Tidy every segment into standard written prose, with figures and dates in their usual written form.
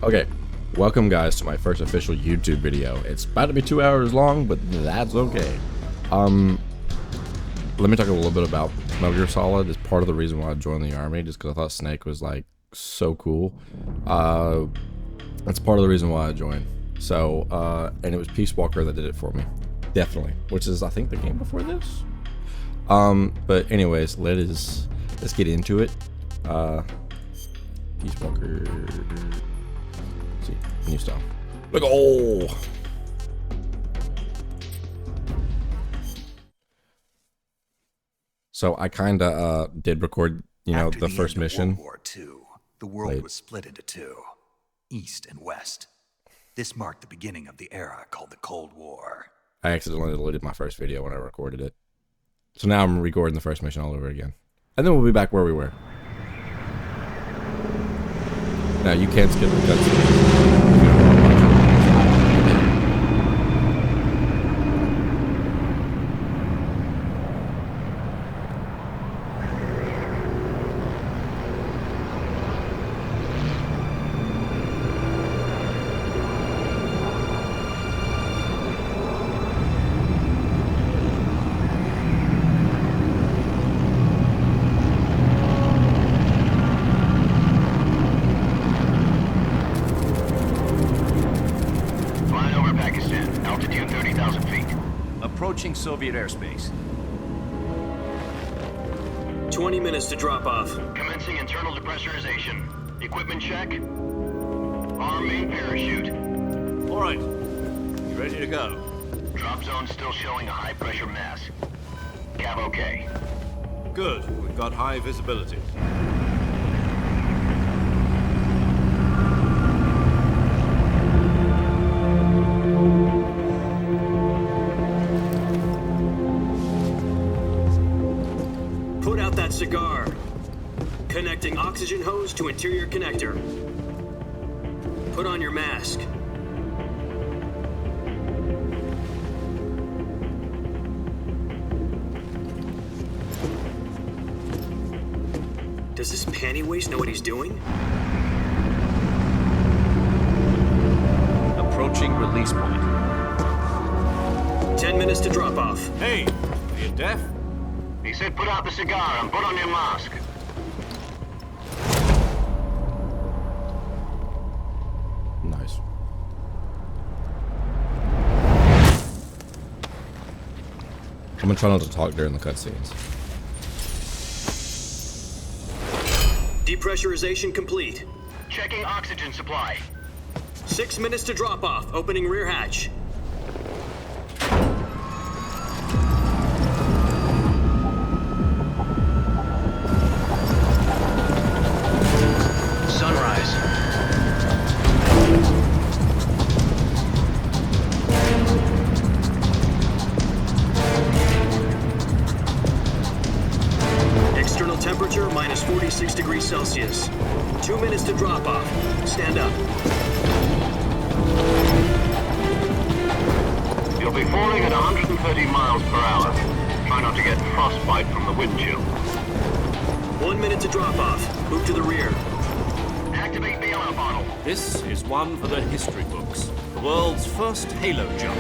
Okay, welcome guys to my first official YouTube video. It's about to be 2 hours long, but that's okay. Let me talk a little bit about Metal Gear Solid. It's part of the reason why I joined the army, just because I thought Snake was like so cool. That's part of the reason why I joined. So, and it was Peace Walker that did it for me, definitely. Which is, I think, the game before this. But anyways, let's get into it. Peace Walker. Let's see, new style. Look, oh. So I kind of did record, After the first end of mission. World War II, the world was split into two, East and West. This marked the beginning of the era called the Cold War. I accidentally deleted my first video when I recorded it. So now I'm recording the first mission all over again. And then we'll be back where we were. Now you can skip the cutscenes. Approaching Soviet airspace. 20 minutes to drop off. Commencing internal depressurization. Equipment check. Arm main parachute. All right. You ready to go? Drop zone still showing a high pressure mass. Cav okay. Good. We've got high visibility. Put out that cigar. Connecting oxygen hose to interior connector. Put on your mask. Does this panty waste know what he's doing? Approaching release point. 10 minutes to drop off. Hey, are you deaf? He said put out the cigar and put on your mask. Nice. I'm gonna try not to talk during the cutscenes. Depressurization complete. Checking oxygen supply. 6 minutes to drop off. Opening rear hatch. Sunrise. External temperature minus 46 degrees Celsius. 2 minutes to drop off. Stand up. You'll be falling at 130 miles per hour. Try not to get frostbite from the wind chill. 1 minute to drop off. Move to the rear. Activate bailout bottle. This is one for the history books. The world's first halo jump.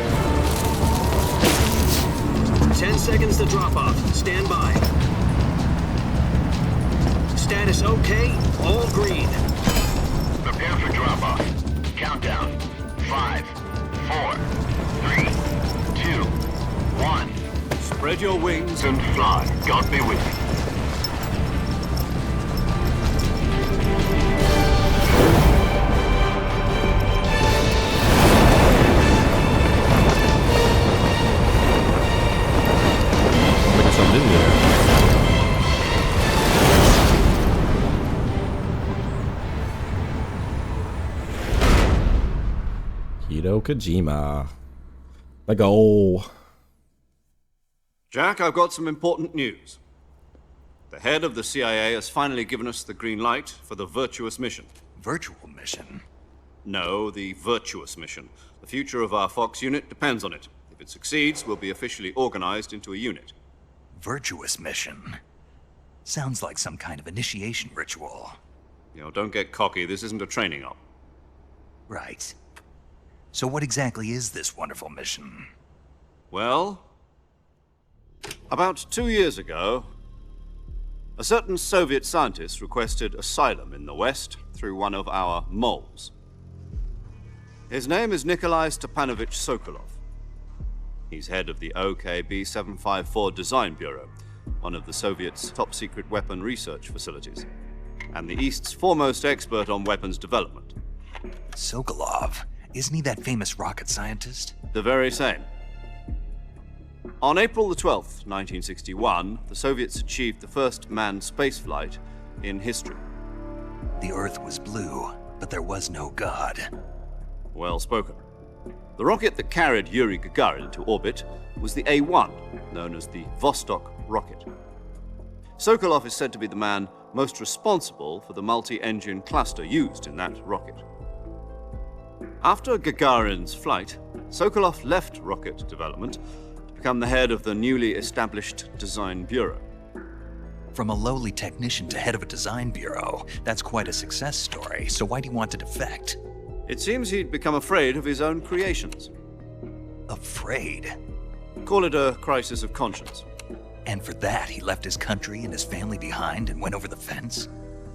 10 seconds to drop off. Stand by. Status okay. All green. Prepare for drop off. Countdown. 5, 4, 3, 2, 1. Spread your wings And fly. God be with you. Look at some video there. Hideo Kojima. Like, oh. Jack, I've got some important news. The head of the CIA has finally given us the green light for the Virtuous mission. Virtual mission? No, the Virtuous mission. The future of our Fox unit depends on it. If it succeeds, we'll be officially organized into a unit. Virtuous mission? Sounds like some kind of initiation ritual. Don't get cocky. This isn't a training op. Right. So what exactly is this wonderful mission? Well, about 2 years ago, a certain Soviet scientist requested asylum in the West through one of our moles. His name is Nikolai Stepanovich Sokolov. He's head of the OKB-754 Design Bureau, one of the Soviets' top-secret weapon research facilities, and the East's foremost expert on weapons development. Sokolov? Isn't he that famous rocket scientist? The very same. On April the 12th, 1961, the Soviets achieved the first manned spaceflight in history. The Earth was blue, but there was no God. Well spoken. The rocket that carried Yuri Gagarin into orbit was the A-1, known as the Vostok rocket. Sokolov is said to be the man most responsible for the multi-engine cluster used in that rocket. After Gagarin's flight, Sokolov left rocket development to become the head of the newly established Design Bureau. From a lowly technician to head of a design bureau, that's quite a success story, so why do you want to defect? It seems he'd become afraid of his own creations. Afraid? Call it a crisis of conscience. And for that, he left his country and his family behind and went over the fence?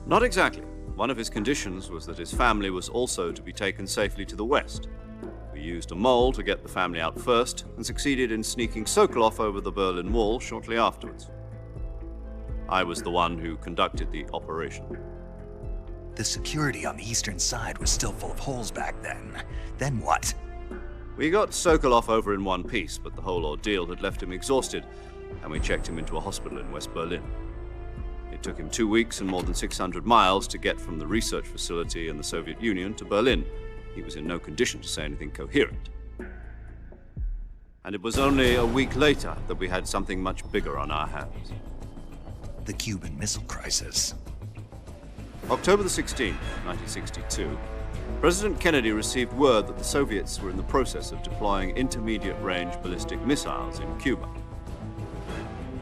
Not exactly. One of his conditions was that his family was also to be taken safely to the West. We used a mole to get the family out first and succeeded in sneaking Sokolov over the Berlin Wall shortly afterwards. I was the one who conducted the operation. The security on the eastern side was still full of holes back then. Then what? We got Sokolov over in one piece, but the whole ordeal had left him exhausted, and we checked him into a hospital in West Berlin. It took him 2 weeks and more than 600 miles to get from the research facility in the Soviet Union to Berlin. He was in no condition to say anything coherent. And it was only a week later that we had something much bigger on our hands. The Cuban Missile Crisis. October the 16th, 1962, President Kennedy received word that the Soviets were in the process of deploying intermediate-range ballistic missiles in Cuba.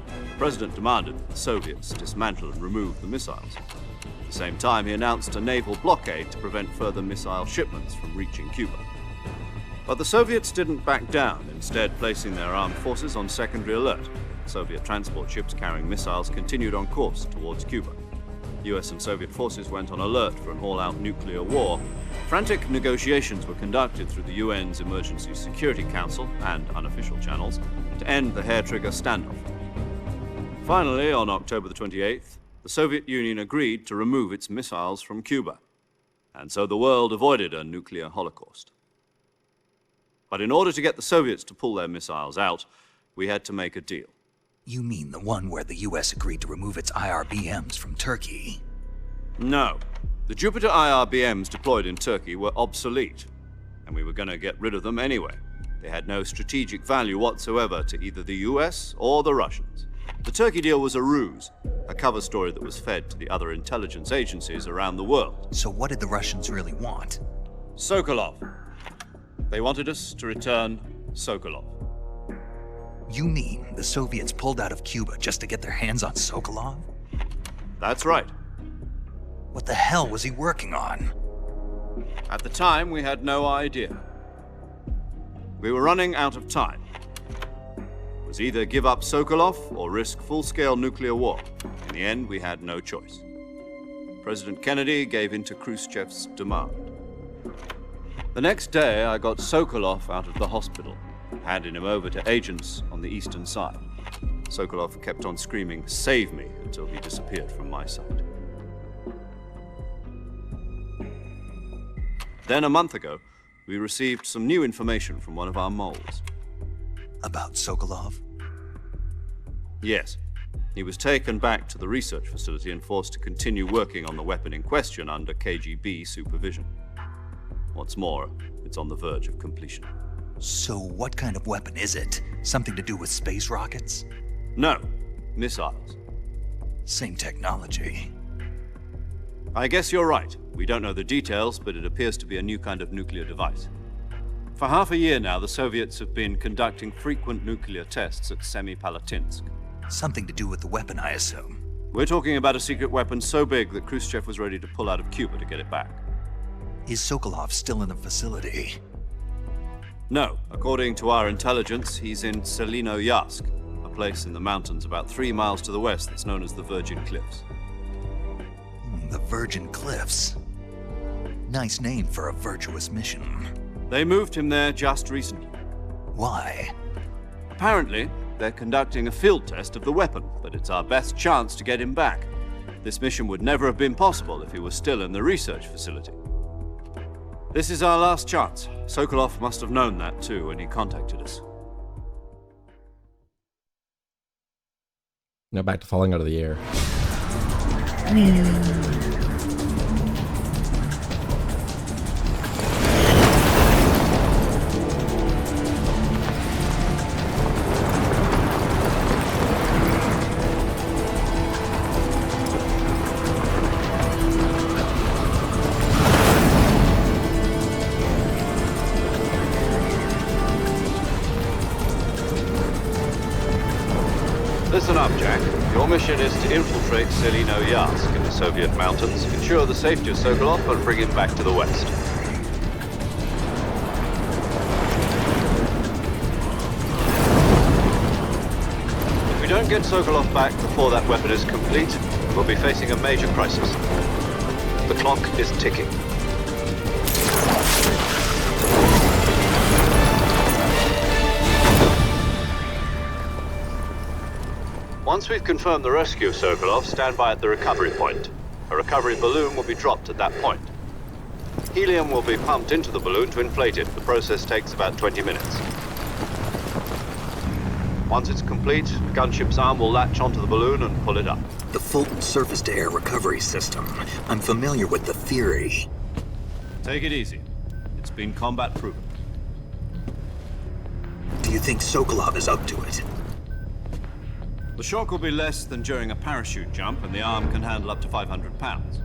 The President demanded that the Soviets dismantle and remove the missiles. At the same time, he announced a naval blockade to prevent further missile shipments from reaching Cuba. But the Soviets didn't back down, instead placing their armed forces on secondary alert. Soviet transport ships carrying missiles continued on course towards Cuba. US and Soviet forces went on alert for an all-out nuclear war. Frantic negotiations were conducted through the UN's Emergency Security Council and unofficial channels to end the hair-trigger standoff. Finally, on October the 28th, the Soviet Union agreed to remove its missiles from Cuba, and so the world avoided a nuclear holocaust. But in order to get the Soviets to pull their missiles out, we had to make a deal. You mean the one where the US agreed to remove its IRBMs from Turkey? No. The Jupiter IRBMs deployed in Turkey were obsolete, and we were going to get rid of them anyway. They had no strategic value whatsoever to either the US or the Russians. The Turkey deal was a ruse, a cover story that was fed to the other intelligence agencies around the world. So what did the Russians really want? Sokolov. They wanted us to return Sokolov. You mean the Soviets pulled out of Cuba just to get their hands on Sokolov? That's right. What the hell was he working on? At the time, we had no idea. We were running out of time. It was either give up Sokolov or risk full-scale nuclear war. In the end, we had no choice. President Kennedy gave in to Khrushchev's demand. The next day, I got Sokolov out of the hospital, handing him over to agents on the eastern side. Sokolov kept on screaming, "Save me," until he disappeared from my sight. Then, a month ago, we received some new information from one of our moles. About Sokolov? Yes. He was taken back to the research facility and forced to continue working on the weapon in question under KGB supervision. What's more, it's on the verge of completion. So what kind of weapon is it? Something to do with space rockets? No, missiles. Same technology. I guess you're right. We don't know the details, but it appears to be a new kind of nuclear device. For half a year now, the Soviets have been conducting frequent nuclear tests at Semipalatinsk. Something to do with the weapon, I assume. We're talking about a secret weapon so big that Khrushchev was ready to pull out of Cuba to get it back. Is Sokolov still in the facility? No, according to our intelligence, he's in Selino-Yask, a place in the mountains about 3 miles to the west that's known as the Virgin Cliffs. The Virgin Cliffs. Nice name for a virtuous mission. They moved him there just recently. Why? Apparently, they're conducting a field test of the weapon, but it's our best chance to get him back. This mission would never have been possible if he was still in the research facility. This is our last chance. Sokolov must have known that too when he contacted us. Now back to falling out of the air. Listen up, Jack. Your mission is to infiltrate Selino-Yask in the Soviet mountains, ensure the safety of Sokolov, and bring him back to the west. If we don't get Sokolov back before that weapon is complete, we'll be facing a major crisis. The clock is ticking. Once we've confirmed the rescue of Sokolov, stand by at the recovery point. A recovery balloon will be dropped at that point. Helium will be pumped into the balloon to inflate it. The process takes about 20 minutes. Once it's complete, the gunship's arm will latch onto the balloon and pull it up. The Fulton surface-to-air recovery system. I'm familiar with the theory. Take it easy. It's been combat proven. Do you think Sokolov is up to it? The shock will be less than during a parachute jump, and the arm can handle up to 500 pounds.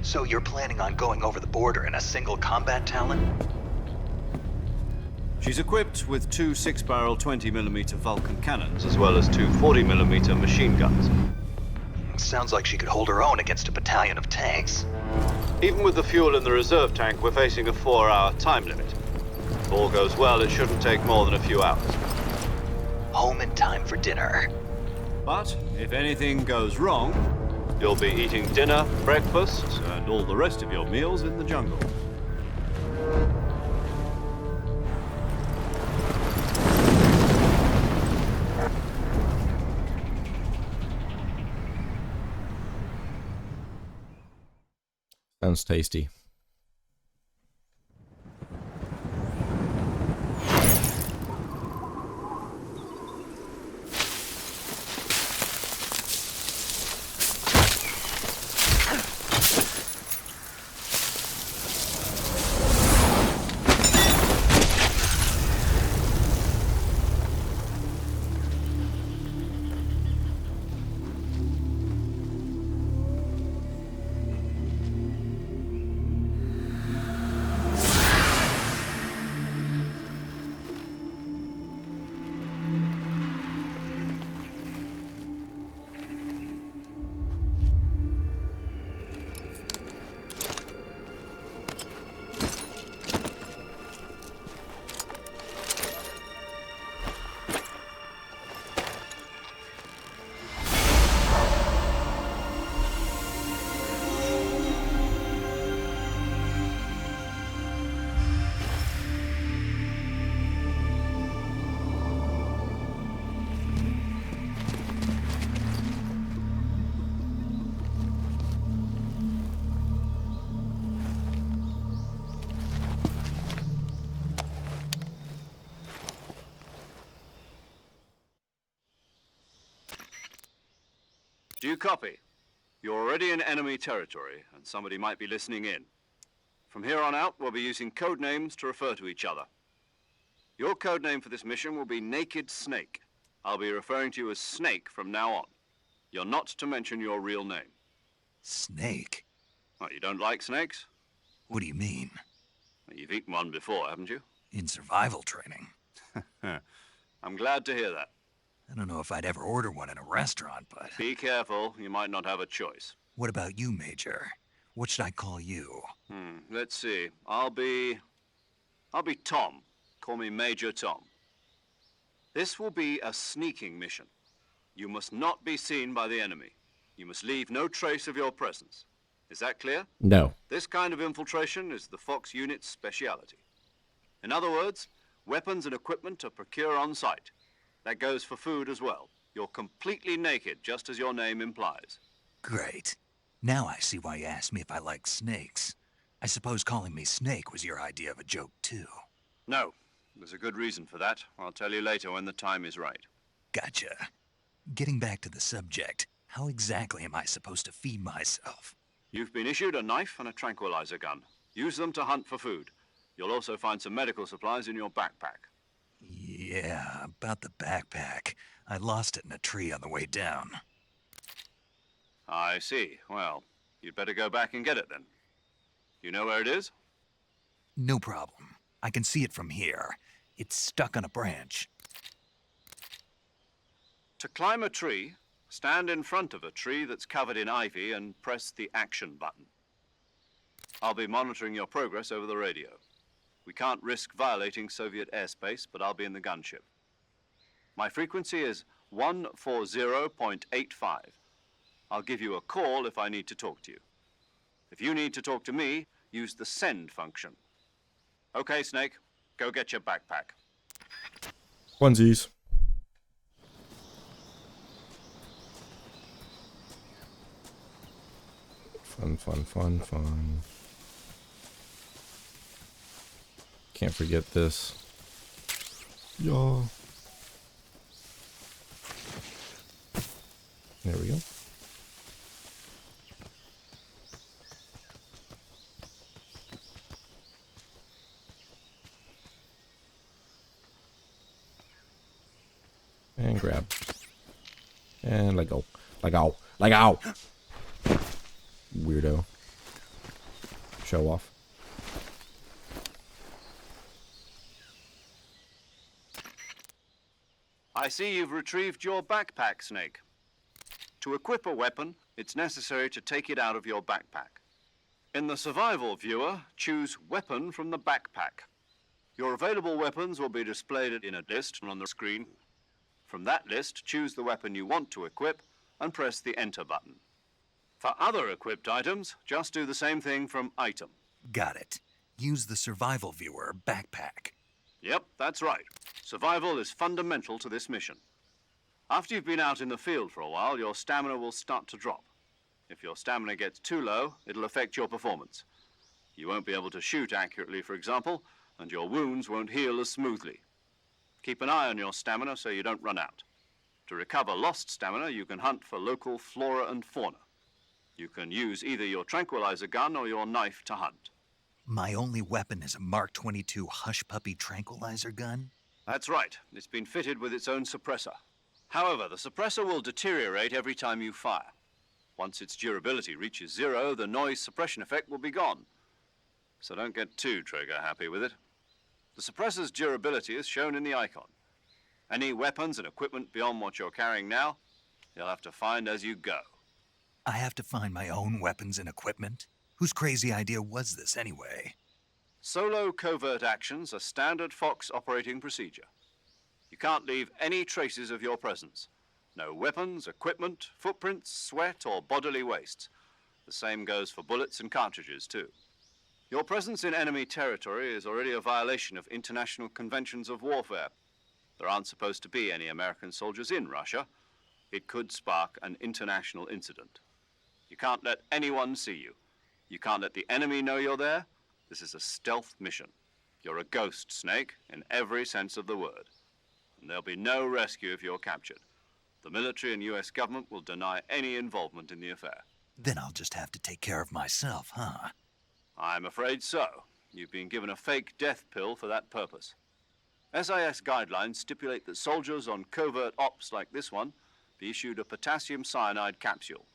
So you're planning on going over the border in a single combat Talon? She's equipped with 2 6-barrel 20mm Vulcan cannons, as well as 2 40mm machine guns. Sounds like she could hold her own against a battalion of tanks. Even with the fuel in the reserve tank, we're facing a 4-hour time limit. If all goes well, it shouldn't take more than a few hours. Home in time for dinner. But if anything goes wrong, you'll be eating dinner, breakfast, and all the rest of your meals in the jungle. Sounds tasty. Do you copy? You're already in enemy territory, and somebody might be listening in. From here on out, we'll be using code names to refer to each other. Your code name for this mission will be Naked Snake. I'll be referring to you as Snake from now on. You're not to mention your real name. Snake? What, you don't like snakes? What do you mean? Well, you've eaten one before, haven't you? In survival training. I'm glad to hear that. I don't know if I'd ever order one in a restaurant, but... Be careful, you might not have a choice. What about you, Major? What should I call you? Let's see. I'll be Tom. Call me Major Tom. This will be a sneaking mission. You must not be seen by the enemy. You must leave no trace of your presence. Is that clear? No. This kind of infiltration is the Fox unit's speciality. In other words, weapons and equipment are procured on site. That goes for food as well. You're completely naked, just as your name implies. Great. Now I see why you asked me if I like snakes. I suppose calling me Snake was your idea of a joke, too. No, there's a good reason for that. I'll tell you later when the time is right. Gotcha. Getting back to the subject, how exactly am I supposed to feed myself? You've been issued a knife and a tranquilizer gun. Use them to hunt for food. You'll also find some medical supplies in your backpack. Yeah, about the backpack. I lost it in a tree on the way down. I see. Well, you'd better go back and get it then. You know where it is? No problem. I can see it from here. It's stuck on a branch. To climb a tree, stand in front of a tree that's covered in ivy and press the action button. I'll be monitoring your progress over the radio. We can't risk violating Soviet airspace, but I'll be in the gunship. My frequency is 140.85. I'll give you a call if I need to talk to you. If you need to talk to me, use the send function. Okay, Snake, go get your backpack. Onesies. Fun, fun, fun, fun. Can't forget this. Y'all. There we go. And grab. And let go. Let go. Let go. Weirdo. Show off. I see you've retrieved your backpack, Snake. To equip a weapon, it's necessary to take it out of your backpack. In the survival viewer, choose Weapon from the backpack. Your available weapons will be displayed in a list on the screen. From that list, choose the weapon you want to equip and press the Enter button. For other equipped items, just do the same thing from Item. Got it. Use the survival viewer backpack. Yep, that's right. Survival is fundamental to this mission. After you've been out in the field for a while, your stamina will start to drop. If your stamina gets too low, it'll affect your performance. You won't be able to shoot accurately, for example, and your wounds won't heal as smoothly. Keep an eye on your stamina so you don't run out. To recover lost stamina, you can hunt for local flora and fauna. You can use either your tranquilizer gun or your knife to hunt. My only weapon is a Mark 22 Hush Puppy tranquilizer gun? That's right. It's been fitted with its own suppressor. However, the suppressor will deteriorate every time you fire. Once its durability reaches 0, the noise suppression effect will be gone. So don't get too trigger happy with it. The suppressor's durability is shown in the icon. Any weapons and equipment beyond what you're carrying now, you'll have to find as you go. I have to find my own weapons and equipment? Whose crazy idea was this anyway? Solo covert actions are standard Fox operating procedure. You can't leave any traces of your presence. No weapons, equipment, footprints, sweat, or bodily waste. The same goes for bullets and cartridges, too. Your presence in enemy territory is already a violation of international conventions of warfare. There aren't supposed to be any American soldiers in Russia. It could spark an international incident. You can't let anyone see you. You can't let the enemy know you're there. This is a stealth mission. You're a ghost, Snake, in every sense of the word. And there'll be no rescue if you're captured. The military and US government will deny any involvement in the affair. Then I'll just have to take care of myself, huh? I'm afraid so. You've been given a fake death pill for that purpose. SIS guidelines stipulate that soldiers on covert ops like this one be issued a potassium cyanide capsule.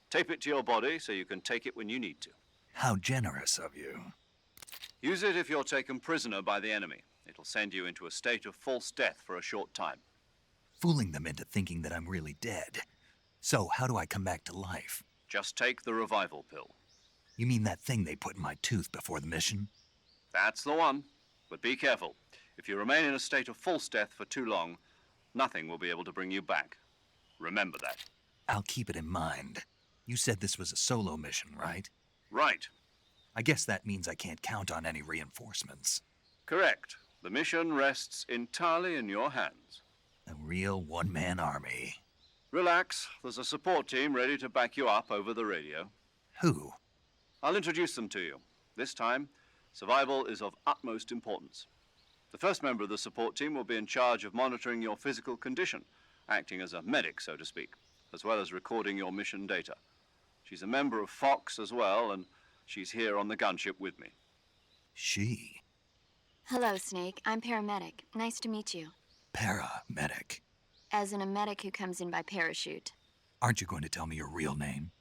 Tape it to your body so you can take it when you need to. How generous of you. Use it if you're taken prisoner by the enemy. It'll send you into a state of false death for a short time. Fooling them into thinking that I'm really dead. So how do I come back to life? Just take the revival pill. You mean that thing they put in my tooth before the mission? That's the one. But be careful. If you remain in a state of false death for too long, nothing will be able to bring you back. Remember that. I'll keep it in mind. You said this was a solo mission, right? Right. I guess that means I can't count on any reinforcements. Correct. The mission rests entirely in your hands. A real one-man army. Relax. There's a support team ready to back you up over the radio. Who? I'll introduce them to you. This time, survival is of utmost importance. The first member of the support team will be in charge of monitoring your physical condition, acting as a medic, so to speak, as well as recording your mission data. She's a member of Fox as well, and she's here on the gunship with me. She? Hello, Snake. I'm paramedic. Nice to meet you. Paramedic. As in a medic who comes in by parachute. Aren't you going to tell me your real name?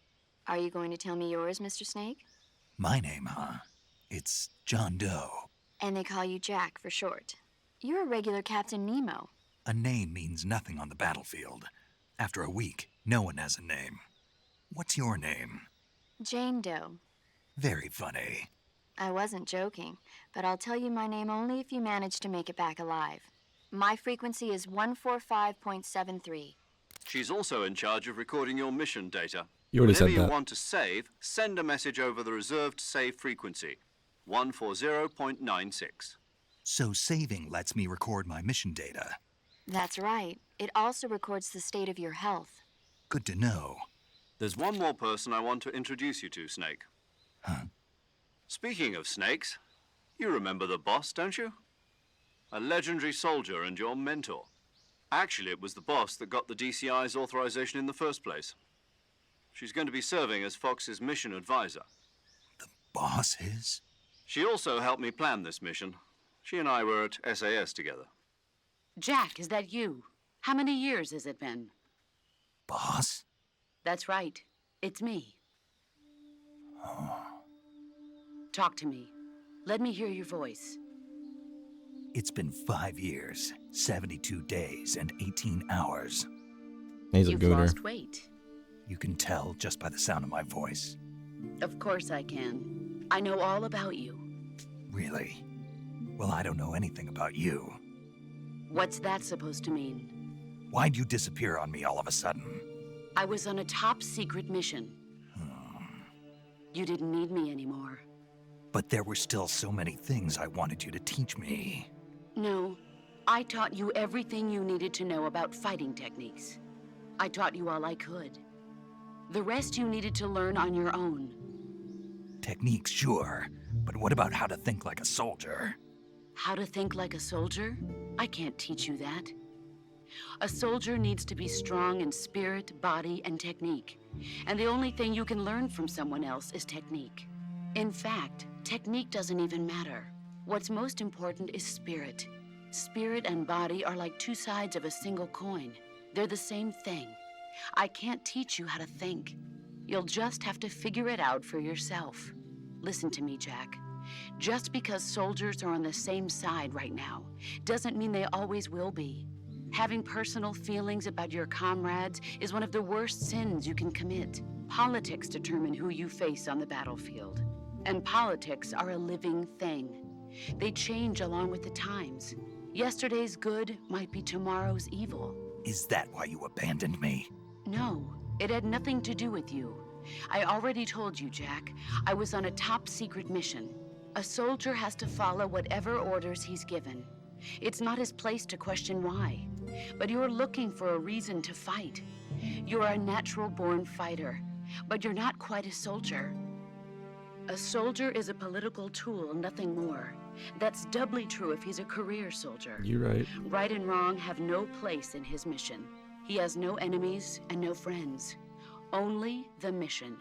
Are you going to tell me yours, Mr. Snake? My name, huh? It's John Doe. And they call you Jack for short. You're a regular Captain Nemo. A name means nothing on the battlefield. After a week, no one has a name. What's your name? Jane Doe. Very funny. I wasn't joking, but I'll tell you my name only if you manage to make it back alive. My frequency is 145.73. She's also in charge of recording your mission data. You already said Whenever you that. want to save, send a message over the reserved save frequency, 140.96. So saving lets me record my mission data. That's right. It also records the state of your health. Good to know. There's one more person I want to introduce you to, Snake. Huh? Speaking of snakes, you remember the boss, don't you? A legendary soldier and your mentor. Actually, it was the boss that got the DCI's authorization in the first place. She's going to be serving as Fox's mission advisor. The boss is? She also helped me plan this mission. She and I were at SAS together. Jack, is that you? How many years has it been? Boss? That's right. It's me. Oh. Talk to me. Let me hear your voice. It's been 5 years, 72 days, and 18 hours. He's a You've gooner. lost weight. You can tell just by the sound of my voice. Of course I can. I know all about you. Really? Well, I don't know anything about you. What's that supposed to mean? Why'd you disappear on me all of a sudden? I was on a top secret mission. You didn't need me anymore. But there were still so many things I wanted you to teach me. No, I taught you everything you needed to know about fighting techniques. I taught you all I could. The rest you needed to learn on your own. Techniques, sure. But what about how to think like a soldier? How to think like a soldier? I can't teach you that. A soldier needs to be strong in spirit, body, and technique. And the only thing you can learn from someone else is technique. In fact, technique doesn't even matter. What's most important is spirit. Spirit and body are like two sides of a single coin. They're the same thing. I can't teach you how to think. You'll just have to figure it out for yourself. Listen to me, Jack. Just because soldiers are on the same side right now doesn't mean they always will be. Having personal feelings about your comrades is one of the worst sins you can commit. Politics determine who you face on the battlefield. And politics are a living thing. They change along with the times. Yesterday's good might be tomorrow's evil. Is that why you abandoned me? No, it had nothing to do with you. I already told you, Jack. I was on a top secret mission. A soldier has to follow whatever orders he's given. It's not his place to question why. But you're looking for a reason to fight. You're a natural-born fighter, but you're not quite a soldier. A soldier is a political tool, nothing more. That's doubly true if he's a career soldier. You're right. Right and wrong have no place in his mission. He has no enemies and no friends. Only the mission.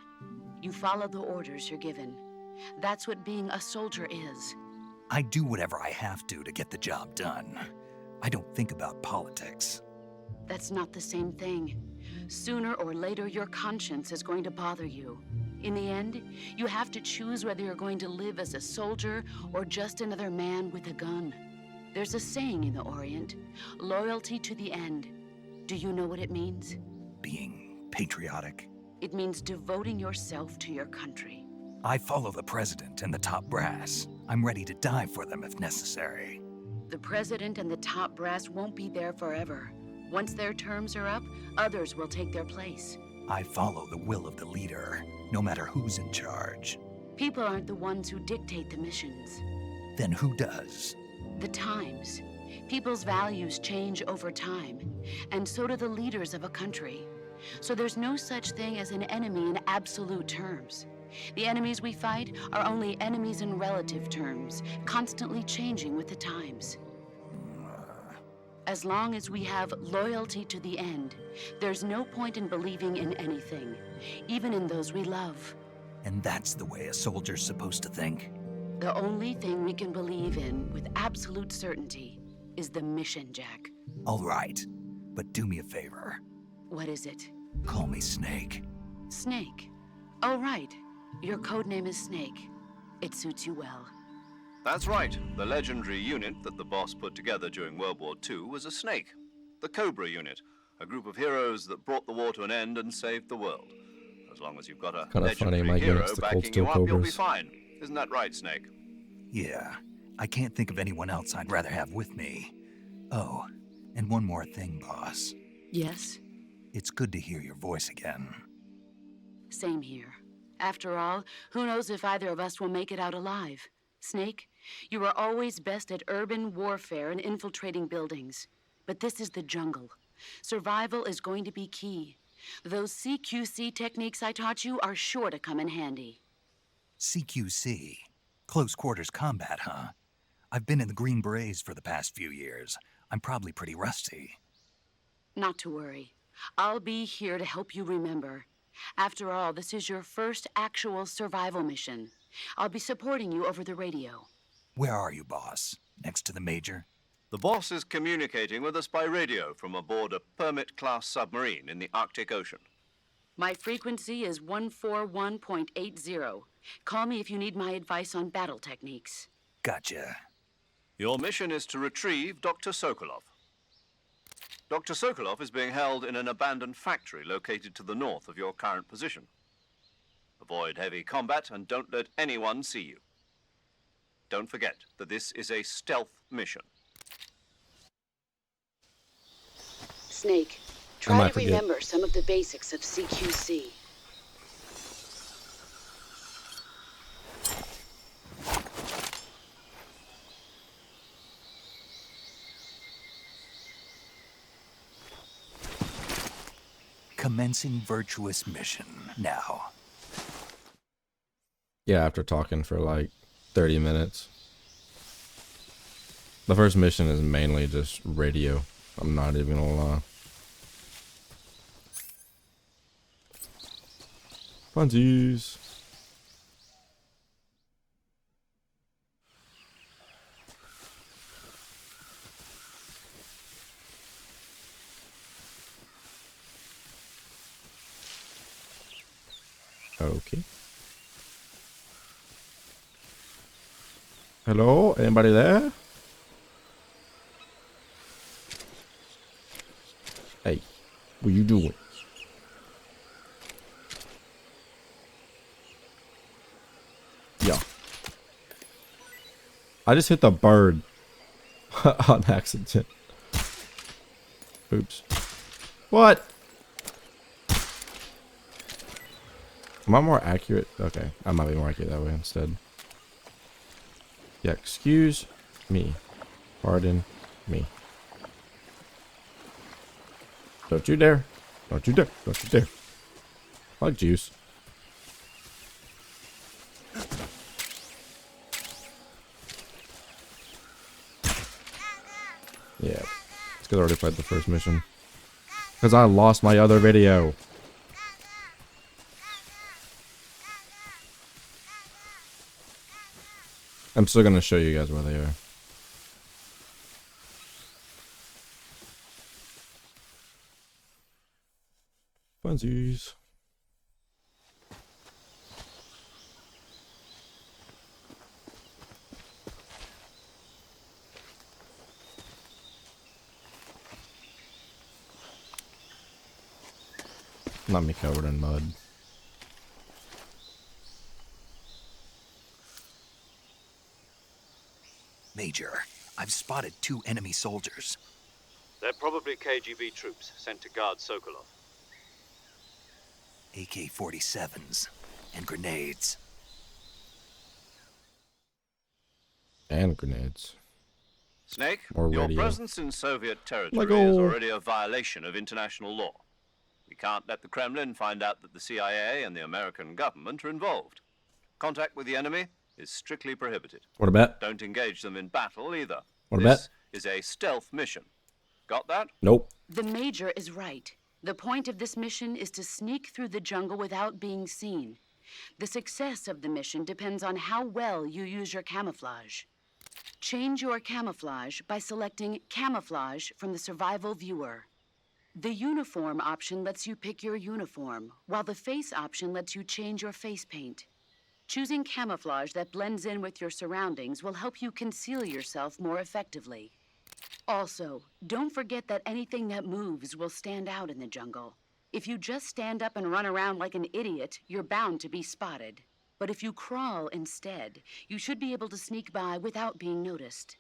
You follow the orders you're given. That's what being a soldier is. I do whatever I have to get the job done. I don't think about politics. That's not the same thing. Sooner or later, your conscience is going to bother you. In the end, you have to choose whether you're going to live as a soldier or just another man with a gun. There's a saying in the Orient, loyalty to the end. Do you know what it means? Being patriotic. It means devoting yourself to your country. I follow the president and the top brass. I'm ready to die for them if necessary. The president and the top brass won't be there forever. Once their terms are up, others will take their place. I follow the will of the leader, no matter who's in charge. People aren't the ones who dictate the missions. Then who does? The times. People's values change over time, and so do the leaders of a country. So there's no such thing as an enemy in absolute terms. The enemies we fight are only enemies in relative terms, constantly changing with the times. As long as we have loyalty to the end, there's no point in believing in anything, even in those we love. And that's the way a soldier's supposed to think? The only thing we can believe in with absolute certainty is the mission, Jack. All right, but do me a favor. What is it? Call me Snake. Snake. Oh, right. Your codename is Snake. It suits you well. That's right. The legendary unit that the boss put together during World War II was a snake. The Cobra unit, a group of heroes that brought the war to an end and saved the world. As long as you've got a Kinda funny, legendary my hero unit's the Cold backing Steel you up, you'll be Cobras. fine. Isn't that right, Snake? Yeah, I can't think of anyone else I'd rather have with me. Oh, and one more thing, boss. Yes? It's good to hear your voice again. Same here. After all, who knows if either of us will make it out alive? Snake, you are always best at urban warfare and infiltrating buildings. But this is the jungle. Survival is going to be key. Those CQC techniques I taught you are sure to come in handy. CQC? Close quarters combat, huh? I've been in the Green Berets for the past few years. I'm probably pretty rusty. Not to worry. I'll be here to help you remember. After all, this is your first actual survival mission. I'll be supporting you over the radio. Where are you, boss? Next to the Major? The boss is communicating with us by radio from aboard a Permit-class submarine in the Arctic Ocean. My frequency is 141.80. Call me if you need my advice on battle techniques. Gotcha. Your mission is to retrieve Dr. Sokolov. Dr. Sokolov is being held in an abandoned factory located to the north of your current position. Avoid heavy combat and don't let anyone see you. Don't forget that this is a stealth mission. Snake, I try might to forget. remember some of the basics of CQC. Commencing Virtuous mission now. Yeah, after talking for like 30 minutes. The first mission is mainly just radio. I'm not even gonna lie. Funsies. Okay. Hello? Anybody there? Hey, what you doing? Yeah. I just hit the bird on accident. Oops. What? Am I more accurate? Okay, I might be more accurate that way instead. Yeah, excuse me. Pardon me. Don't you dare. Don't you dare. Don't you dare. I like juice. Yeah. It's because I already played the first mission. Because I lost my other video. I'm still going to show you guys where they are. Funsies. Not me covered in mud. Major, I've spotted 2 enemy soldiers. They're probably KGB troops sent to guard Sokolov. AK-47s and grenades. And grenades. Snake, Or your radio. presence in Soviet territory Lego. is already a violation of international law. We can't let the Kremlin find out that the CIA and the American government are involved. Contact with the enemy is strictly prohibited. What about? Don't engage them in battle either. What This about? is a stealth mission. Got that? Nope. The Major is right. The point of this mission is to sneak through the jungle without being seen. The success of the mission depends on how well you use your camouflage. Change your camouflage by selecting Camouflage from the Survival Viewer. The Uniform option lets you pick your uniform, while the Face option lets you change your face paint. Choosing camouflage that blends in with your surroundings will help you conceal yourself more effectively. Also, don't forget that anything that moves will stand out in the jungle. If you just stand up and run around like an idiot, you're bound to be spotted. But if you crawl instead, you should be able to sneak by without being noticed.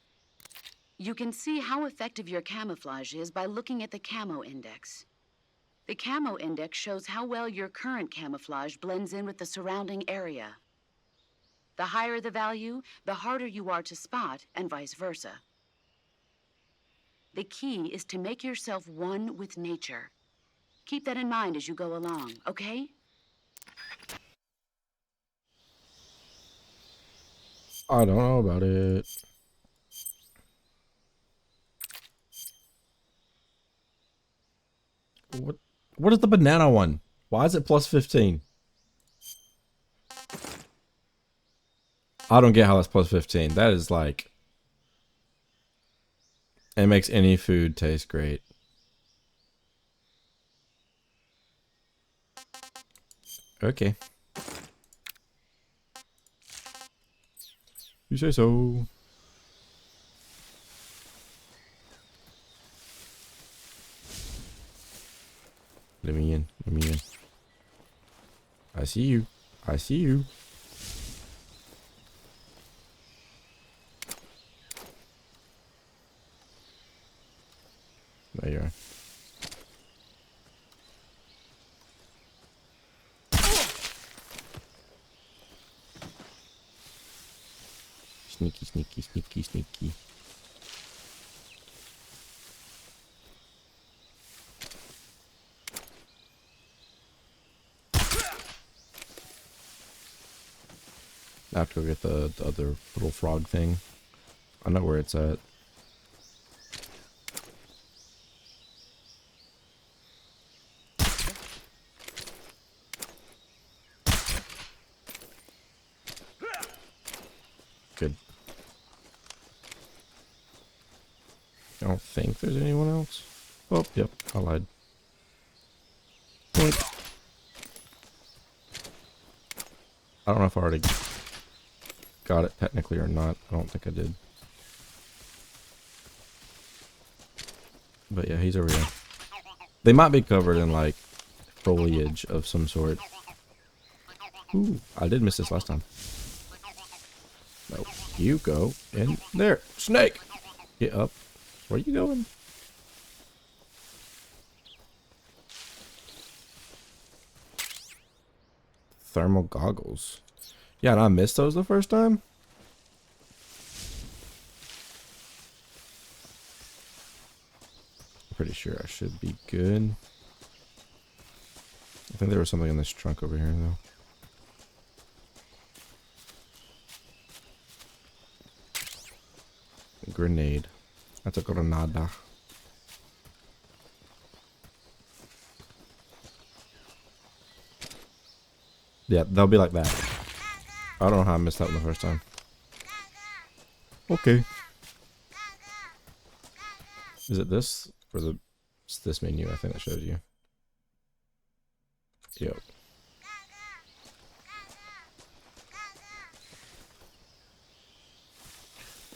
You can see how effective your camouflage is by looking at the Camo Index. The Camo Index shows how well your current camouflage blends in with the surrounding area. The higher the value, the harder you are to spot, and vice versa. The key is to make yourself one with nature. Keep that in mind as you go along, okay? I don't know about it. What is the banana one? Why is it plus 15? I don't get how that's plus 15. That is like... It makes any food taste great. Okay. You say so. Let me in. Let me in. I see you. I see you. There you are. Sneaky, sneaky, sneaky, sneaky. I have to go get the other little frog thing. I know where it's at. Good. I don't think there's anyone else. Oh, yep, I lied. What? I don't know if I already got it technically or not. I don't think I did. But yeah, he's over here. They might be covered in like foliage of some sort. Ooh, I did miss this last time. No, you go in there. Snake! Get up. Where are you going? Thermal goggles. Yeah, and I missed those the first time? I'm pretty sure I should be good. I think there was something in this trunk over here, though. A grenade. That's a granada. Yeah, they'll be like that. I don't know how I missed that one the first time. Okay. Is it this? Or it's this menu, I think that shows you. Yep.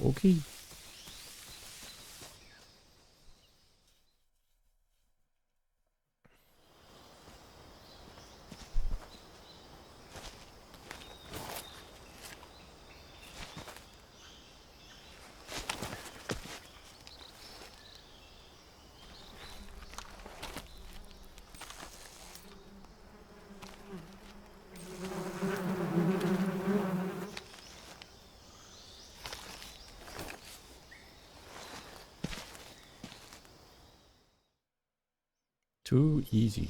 Okay. Too easy.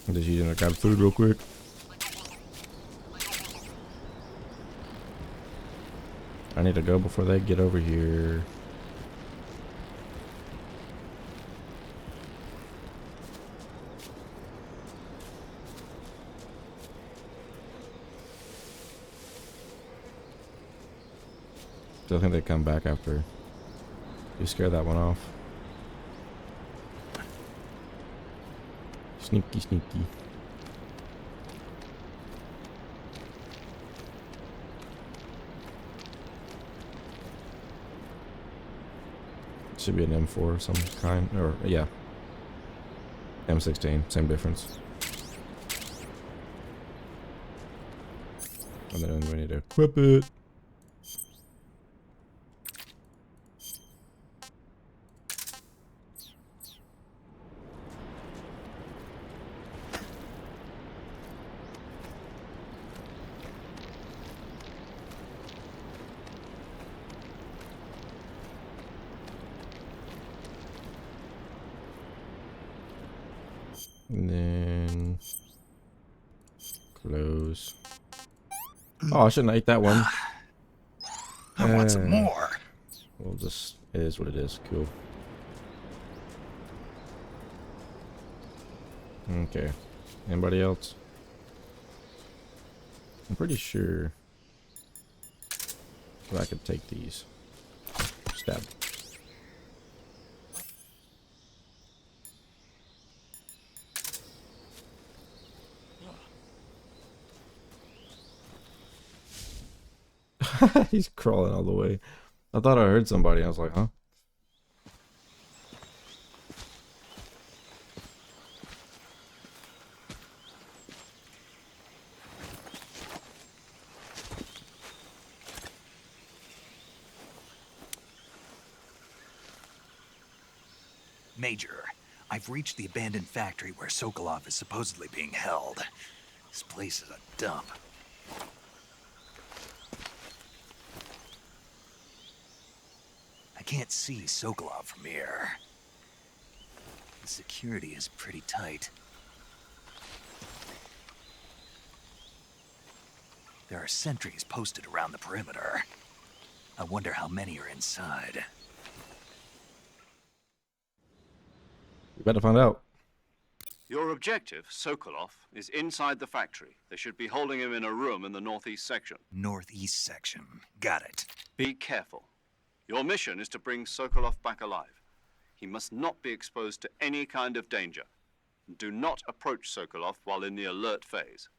I'm just eating a grab food real quick. I need to go before they get over here. Still think they come back after you scare that one off. Sneaky, sneaky. Should be an M4 of some kind, or yeah, M16, same difference. And then we need to equip it. And then close. Oh, I shouldn't have ate that one. I want some more. We'll just, it is what it is. Cool. Okay. Anybody else? I'm pretty sure that I could take these. Stab. He's crawling all the way. I thought I heard somebody. I was like, huh? Major, I've reached the abandoned factory where Sokolov is supposedly being held. This place is a dump. I can't see Sokolov from here. The security is pretty tight. There are sentries posted around the perimeter. I wonder how many are inside. We better find out. Your objective, Sokolov, is inside the factory. They should be holding him in a room in the northeast section. Northeast section. Got it. Be careful. Your mission is to bring Sokolov back alive. He must not be exposed to any kind of danger. Do not approach Sokolov while in the alert phase.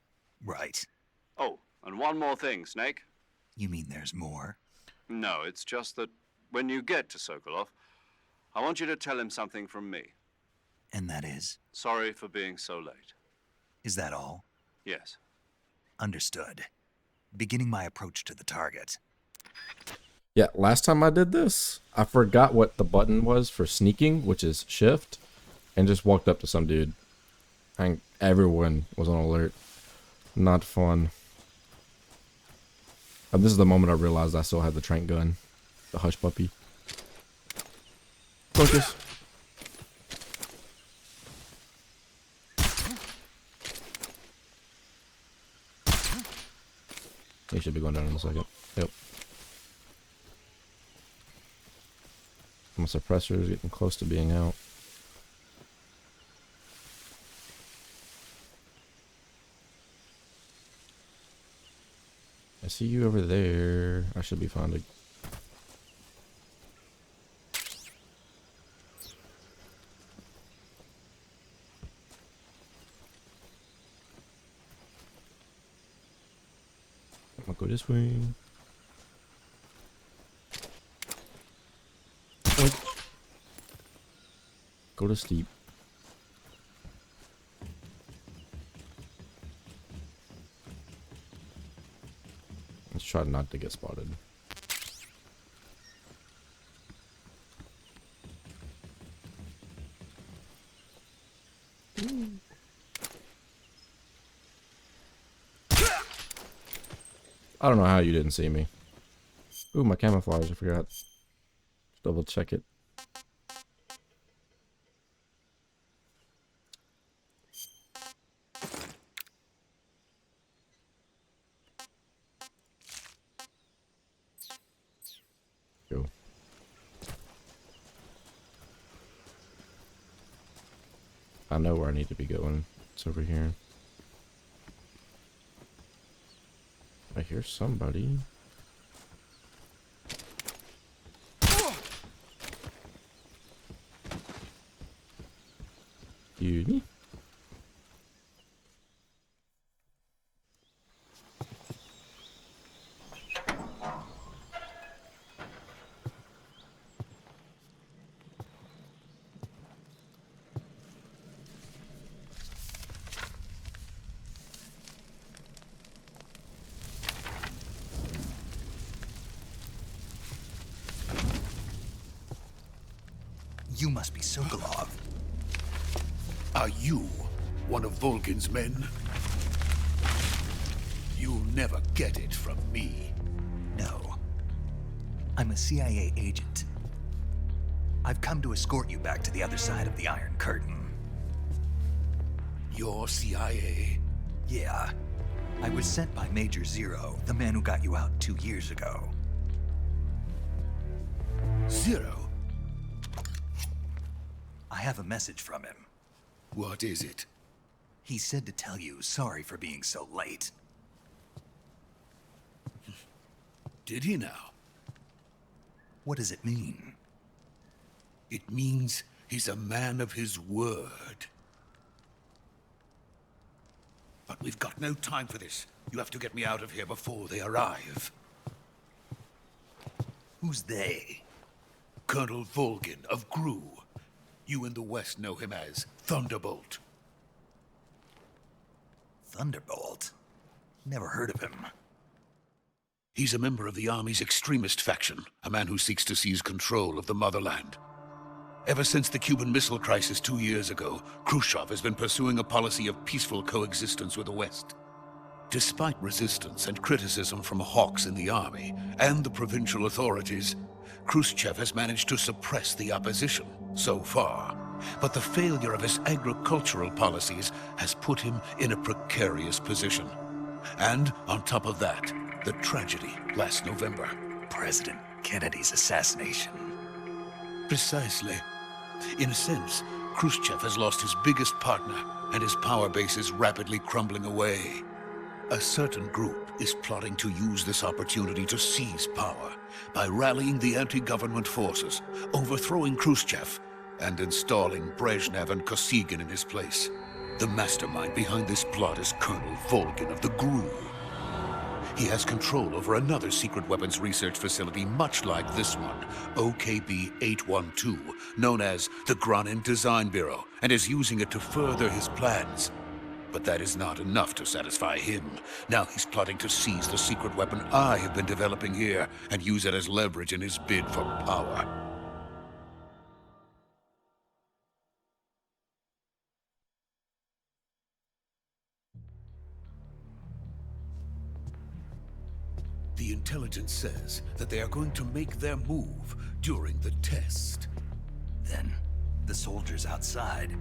Right. Oh, and one more thing, Snake. You mean there's more? No, it's just that when you get to Sokolov, I want you to tell him something from me. And that is? Sorry for being so late. Is that all? Yes. Understood. Beginning my approach to the target. Yeah, last time I did this, I forgot what the button was for sneaking, which is shift, and just walked up to some dude. And everyone was on alert. Not fun. And this is the moment I realized I still had the trank gun. The hush puppy. Focus. He should be going down in a second. Yep. My suppressor is getting close to being out. I see you over there. I should be fine to... I'm gonna go this way. Go to sleep. Let's try not to get spotted. I don't know how you didn't see me. Ooh, my camouflage, I forgot. Double check it. Go. I know where I need to be going. It's over here. I hear somebody. Excuse. You must be Sokolov. Are you one of Volgin's men? You'll never get it from me. No. I'm a CIA agent. I've come to escort you back to the other side of the Iron Curtain. You're CIA? Yeah. I was sent by Major Zero, the man who got you out 2 years ago. Zero? I have a message from him. What is it? He said to tell you sorry for being so late. Did he now? What does it mean? It means he's a man of his word. But we've got no time for this. You have to get me out of here before they arrive. Who's they? Colonel Volgin of GRU. You in the West know him as Thunderbolt. Thunderbolt? Never heard of him. He's a member of the Army's extremist faction, a man who seeks to seize control of the motherland. Ever since the Cuban Missile Crisis 2 years ago, Khrushchev has been pursuing a policy of peaceful coexistence with the West. Despite resistance and criticism from hawks in the army and the provincial authorities, Khrushchev has managed to suppress the opposition so far. But the failure of his agricultural policies has put him in a precarious position. And on top of that, the tragedy last November. President Kennedy's assassination. Precisely. In a sense, Khrushchev has lost his biggest partner, and his power base is rapidly crumbling away. A certain group is plotting to use this opportunity to seize power by rallying the anti-government forces, overthrowing Khrushchev, and installing Brezhnev and Kosygin in his place. The mastermind behind this plot is Colonel Volgin of the GRU. He has control over another secret weapons research facility much like this one, OKB-812, known as the Granin Design Bureau, and is using it to further his plans. But that is not enough to satisfy him. Now he's plotting to seize the secret weapon I have been developing here and use it as leverage in his bid for power. The intelligence says that they are going to make their move during the test. Then, the soldiers outside.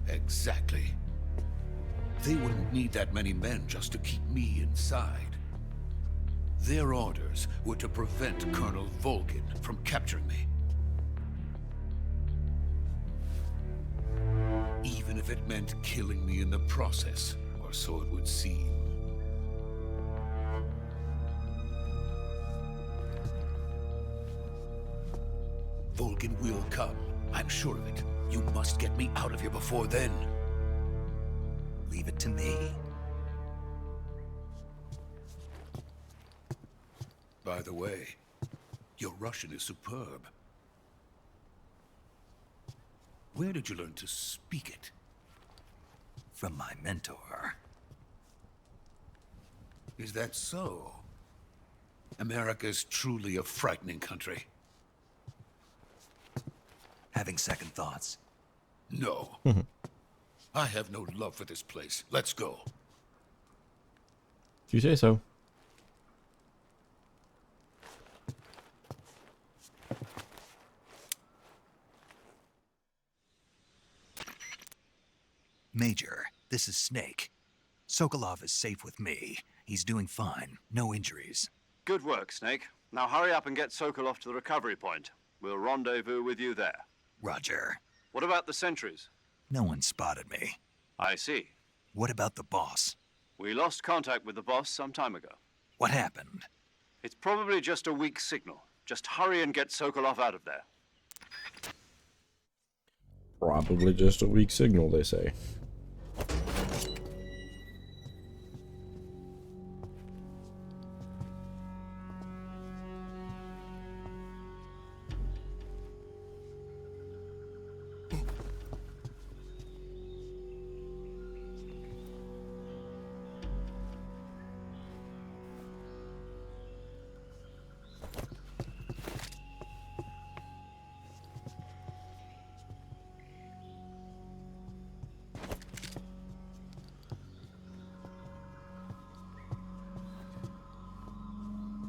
Exactly. They wouldn't need that many men just to keep me inside. Their orders were to prevent Colonel Volgin from capturing me. Even if it meant killing me in the process, or so it would seem. Volgin will come. I'm sure of it. You must get me out of here before then. Leave it to me. By the way, your Russian is superb. Where did you learn to speak it? From my mentor. Is that so? America is truly a frightening country. Having second thoughts. No. I have no love for this place. Let's go. If you say so. Major, this is Snake. Sokolov is safe with me. He's doing fine. No injuries. Good work, Snake. Now hurry up and get Sokolov to the recovery point. We'll rendezvous with you there. Roger. What about the sentries? No one spotted me. I see. What about the boss? We lost contact with the boss some time ago. What happened? It's probably just a weak signal. Just hurry and get Sokolov out of there. Probably just a weak signal, they say.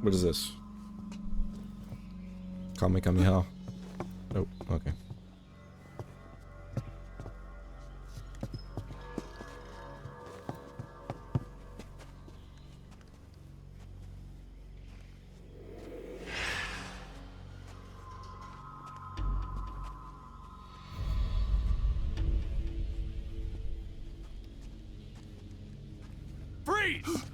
What is this? Kamehameha? Nope, okay. Freeze!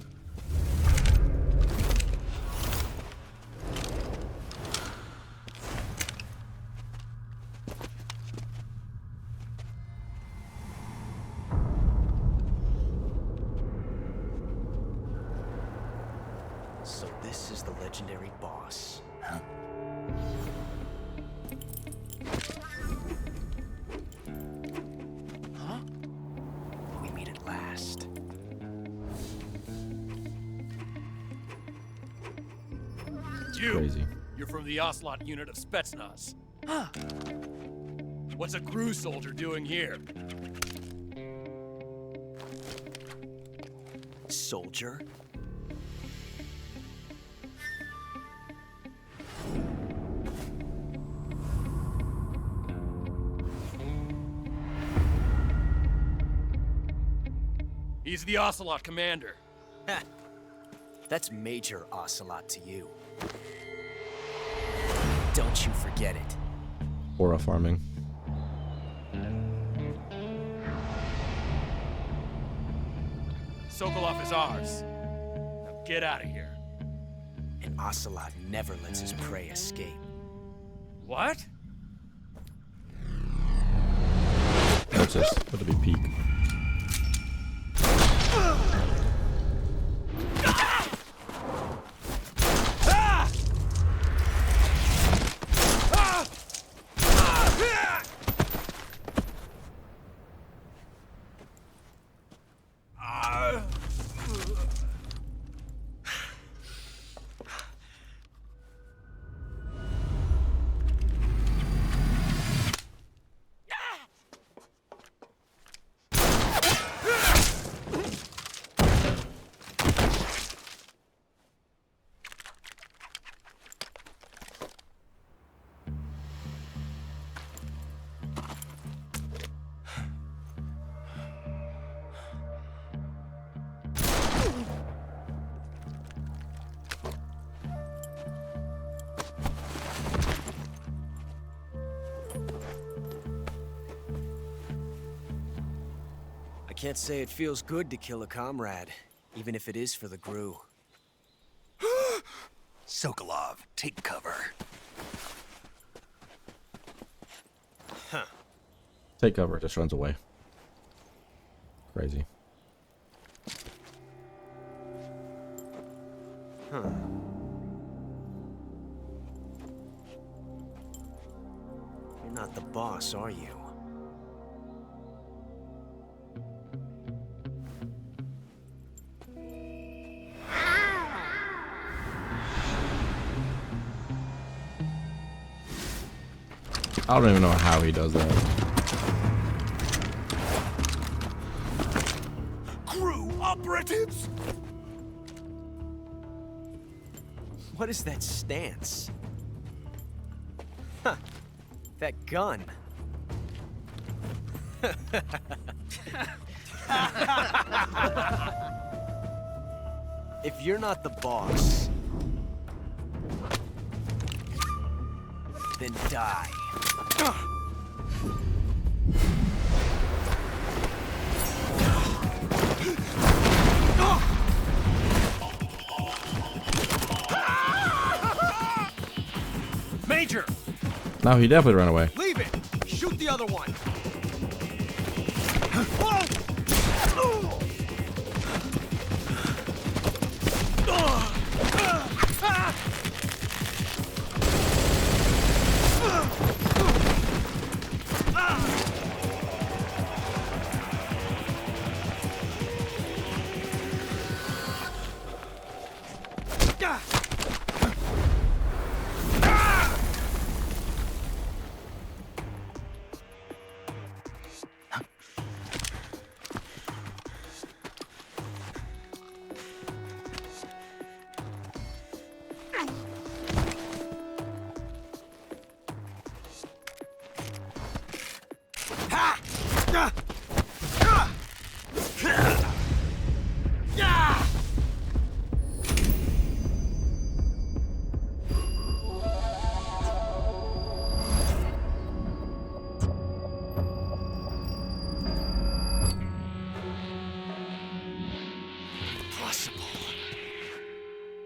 So this is the legendary boss. Huh? Huh? We meet at last. You! Crazy. You're from the Ocelot unit of Spetsnaz. Huh. What's a crew soldier doing here? Soldier? He's the Ocelot commander. Ha! That's Major Ocelot to you. Don't you forget it. Aura farming. Sokolov is ours. Now get out of here. And Ocelot never lets his prey escape. What? What's this? What did we peek? I can't say it feels good to kill a comrade, even if it is for the GRU. Sokolov, take cover. Huh. Take cover, just runs away. Crazy. Huh. You're not the boss, are you? I don't even know how he does that. Crew operatives! What is that stance? Huh. That gun. If you're not the boss, then die. Major! No, he definitely ran away. Leave it! Shoot the other one!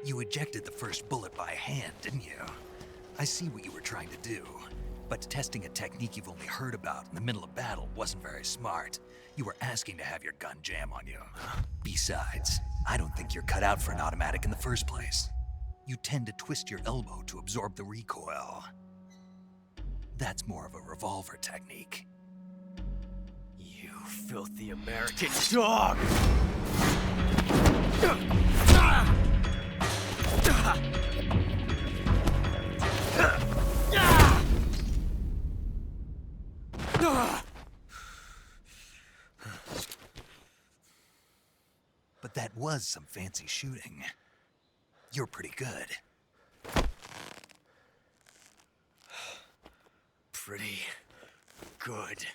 You ejected the first bullet by hand, didn't you? I see what you were trying to do. But testing a technique you've only heard about in the middle of battle wasn't very smart. You were asking to have your gun jam on you. Besides, I don't think you're cut out for an automatic in the first place. You tend to twist your elbow to absorb the recoil. That's more of a revolver technique. You filthy American dog! But that was some fancy shooting. You're pretty good. Pretty good.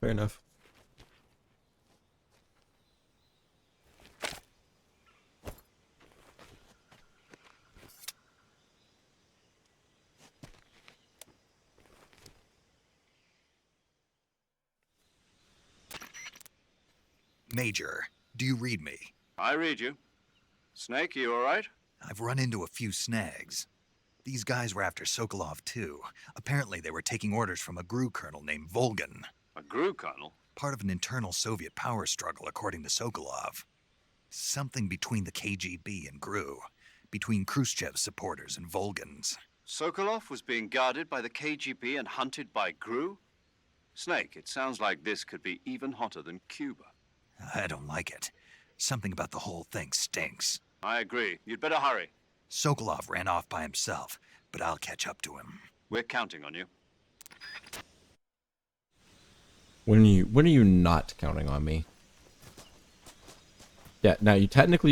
Fair enough. Major, do you read me? I read you. Snake, you all right? I've run into a few snags. These guys were after Sokolov too. Apparently they were taking orders from a GRU colonel named Volgan. A GRU colonel? Part of an internal Soviet power struggle, according to Sokolov. Something between the KGB and GRU. Between Khrushchev's supporters and Volgan's. Sokolov was being guarded by the KGB and hunted by GRU? Snake, it sounds like this could be even hotter than Cuba. I don't like it. Something about the whole thing stinks. I agree. You'd better hurry. Sokolov ran off by himself, but I'll catch up to him. We're counting on you. When are you not counting on me? Yeah, now you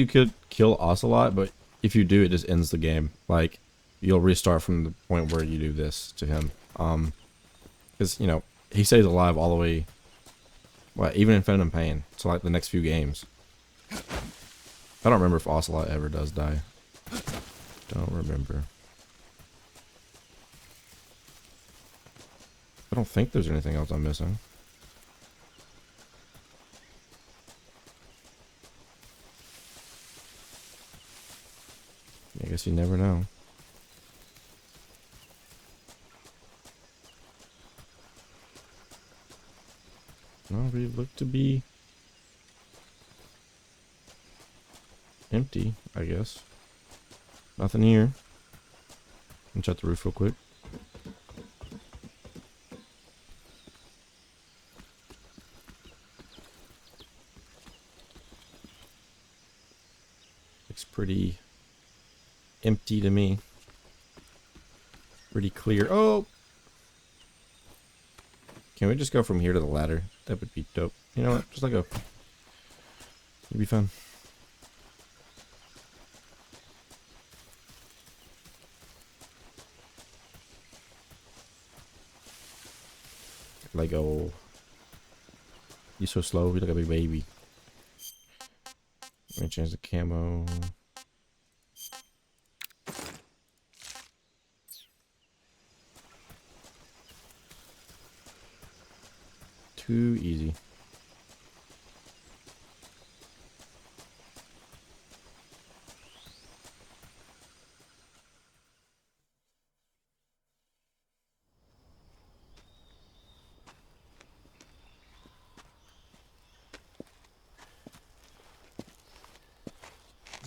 could kill Ocelot, but if you do, it just ends the game. Like, you'll restart from the point where you do this to him. Because, you know, he stays alive all the way, well, even in Phantom Pain, so like the next few games. I don't remember if Ocelot ever does die. Don't remember. I don't think there's anything else I'm missing. I guess you never know. No, we look to be empty, I guess. Nothing here. Let me check the roof real quick. Looks pretty empty to me. Pretty clear. Oh! Can we just go from here to the ladder? That would be dope. You know what? Just let go. It'd be fun. Let go. You're so slow. You're like a big baby. Let me change the camo. Too easy.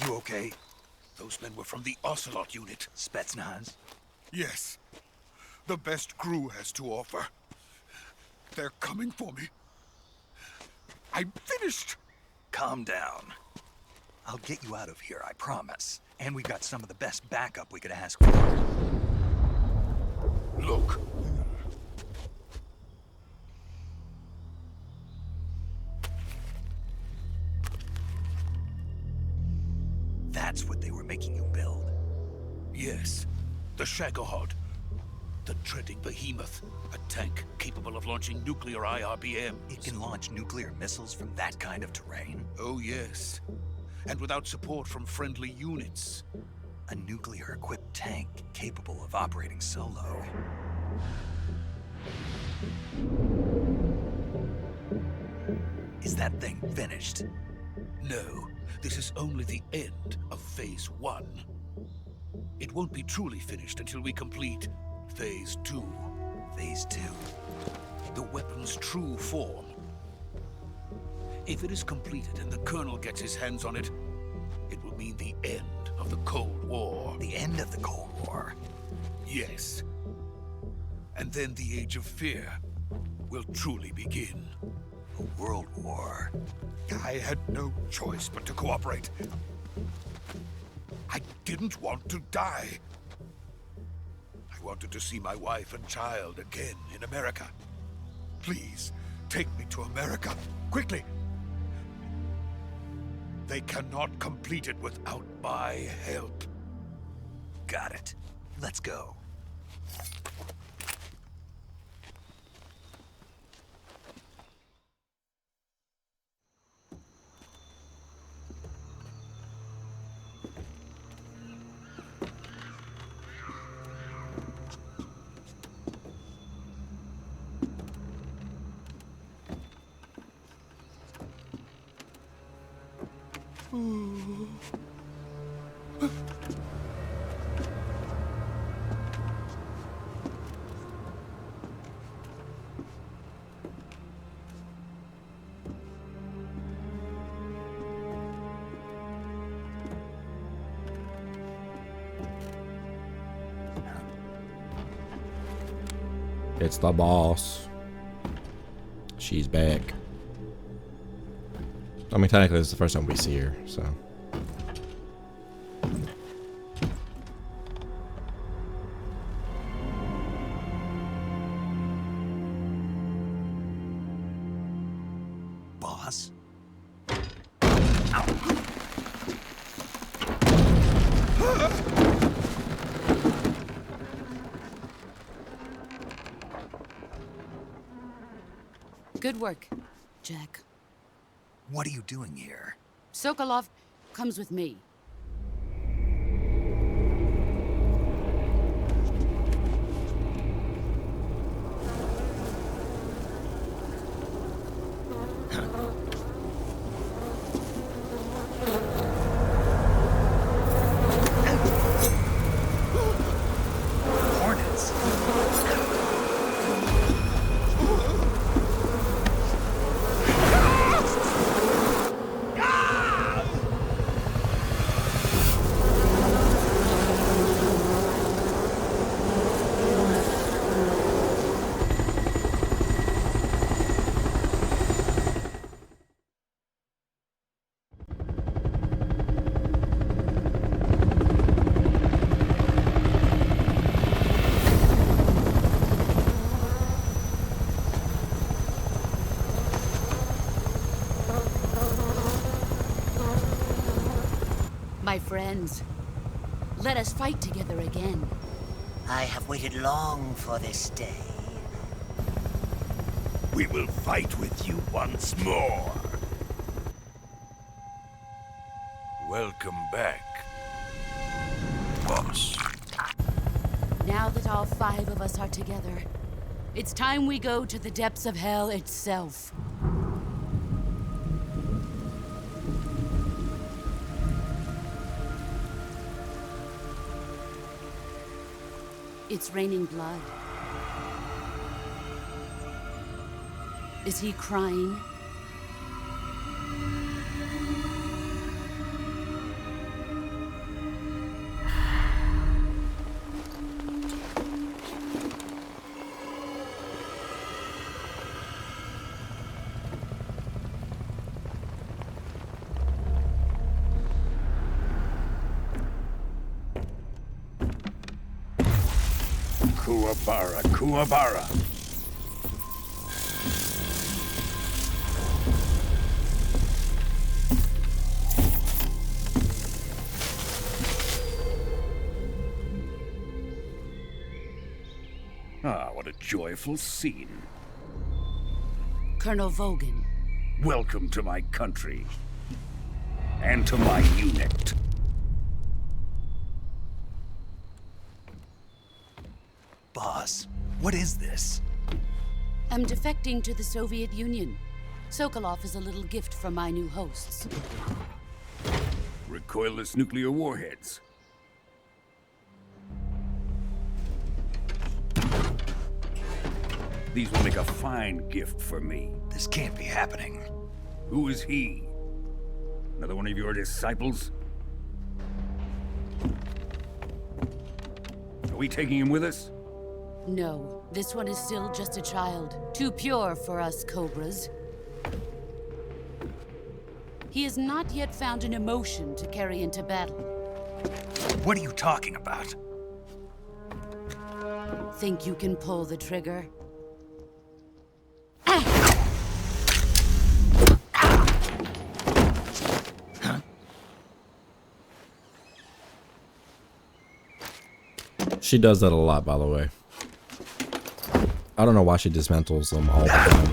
You okay? Those men were from the Ocelot unit. Spetsnaz? Yes. The best crew has to offer. They're coming for me. I'm finished. Calm down. I'll get you out of here, I promise. And we got some of the best backup we could ask for. Look. That's what they were making you build? Yes. The Shagohod. The treading behemoth. A tank capable of launching nuclear IRBMs. It can launch nuclear missiles from that kind of terrain? Oh, yes. And without support from friendly units. A nuclear-equipped tank capable of operating solo. Is that thing finished? No. This is only the end of Phase 1. It won't be truly finished until we complete Phase 2. Phase 2? The weapon's true form. If it is completed and the Colonel gets his hands on it, it will mean the end of the Cold War. The end of the Cold War? Yes. And then the Age of Fear will truly begin. A world war? I had no choice but to cooperate. I didn't want to die. I wanted to see my wife and child again in America. Please, take me to America, quickly. They cannot complete it without my help. Got it. Let's go. It's the boss. She's back. I mean, technically, this is the first time we see her, so. Boss? Good work, Jack. What are you doing here? Sokolov comes with me. Hornets? My friends, let us fight together again. I have waited long for this day. We will fight with you once more. Welcome back, boss. Now that all 5 of us are together, it's time we go to the depths of hell itself. It's raining blood. Is he crying? Kuwabara, Kuwabara. Ah, what a joyful scene. Colonel Vogan. Welcome to my country. And to my unit. Boss, what is this? I'm defecting to the Soviet Union. Sokolov is a little gift from my new hosts. Recoilless nuclear warheads. These will make a fine gift for me. This can't be happening. Who is he? Another one of your disciples? Are we taking him with us? No, this one is still just a child. Too pure for us Cobras. He has not yet found an emotion to carry into battle. What are you talking about? Think you can pull the trigger? She does that a lot, by the way. I don't know why she dismantles them all the time.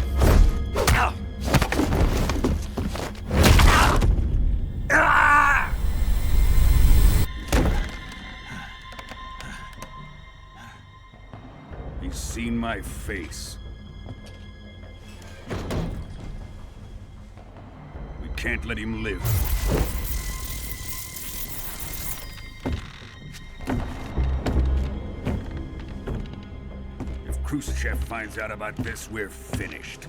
He's seen my face. We can't let him live. If Khrushchev finds out about this, we're finished.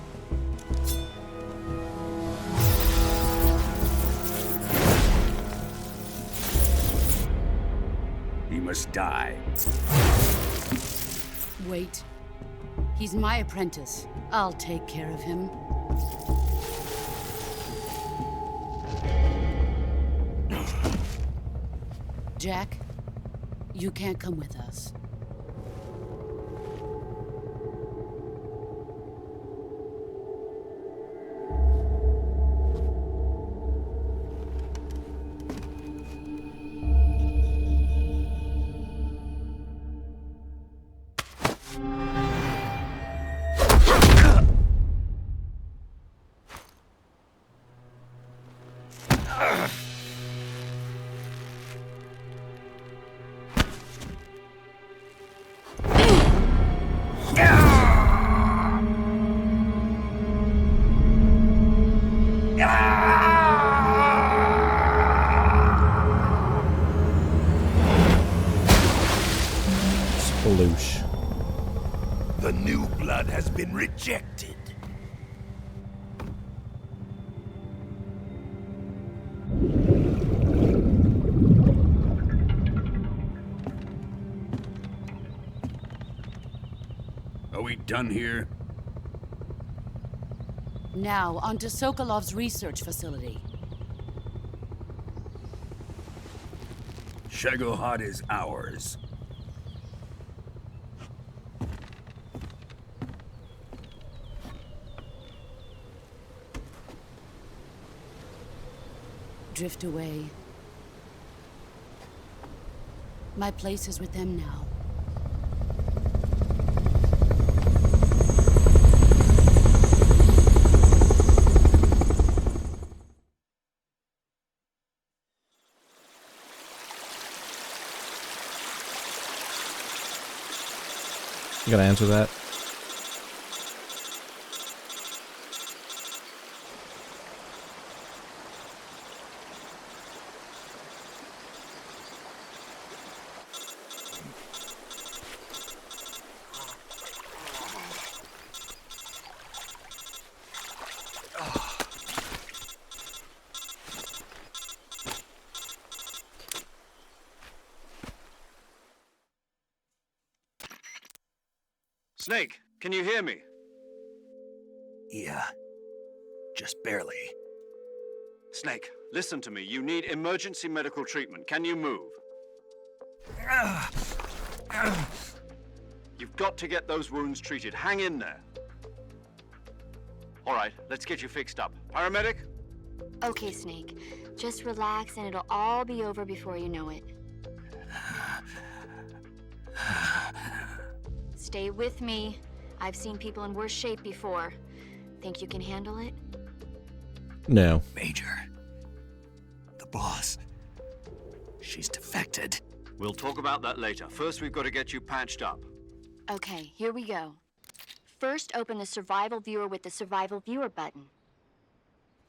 He must die. Wait. He's my apprentice. I'll take care of him. Jack, you can't come with us. Sploosh. The new blood has been rejected. Are we done here? Now, onto Sokolov's research facility. Shagohod is ours. Drift away. My place is with them now. You gotta answer that. Snake, can you hear me? Yeah. Just barely. Snake, listen to me. You need emergency medical treatment. Can you move? You've got to get those wounds treated. Hang in there. All right, let's get you fixed up. Paramedic? Okay, Snake. Just relax and it'll all be over before you know it. Stay with me. I've seen people in worse shape before. Think you can handle it? No. Major. The boss. She's defected. We'll talk about that later. First, we've got to get you patched up. Okay, here we go. First, open the Survival Viewer with the Survival Viewer button.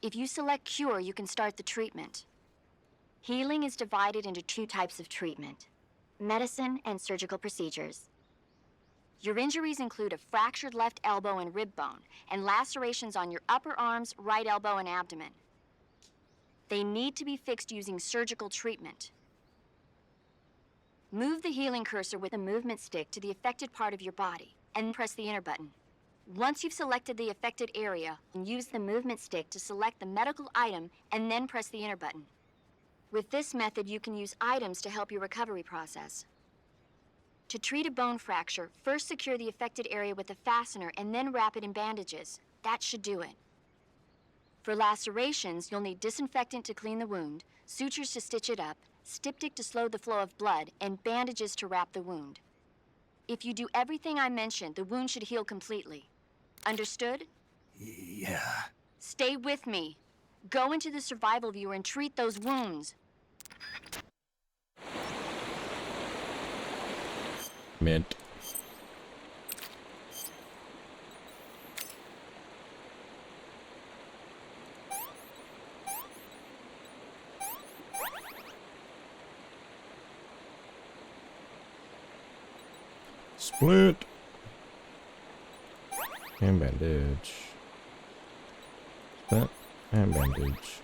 If you select Cure, you can start the treatment. Healing is divided into 2 types of treatment: medicine and surgical procedures. Your injuries include a fractured left elbow and rib bone, and lacerations on your upper arms, right elbow, and abdomen. They need to be fixed using surgical treatment. Move the healing cursor with the movement stick to the affected part of your body, and press the enter button. Once you've selected the affected area, use the movement stick to select the medical item, and then press the enter button. With this method, you can use items to help your recovery process. To treat a bone fracture, first secure the affected area with a fastener and then wrap it in bandages. That should do it. For lacerations, you'll need disinfectant to clean the wound, sutures to stitch it up, styptic to slow the flow of blood, and bandages to wrap the wound. If you do everything I mentioned, the wound should heal completely. Understood? Yeah. Stay with me. Go into the Survival Viewer and treat those wounds. Mint. Split. And bandage. Split and bandage.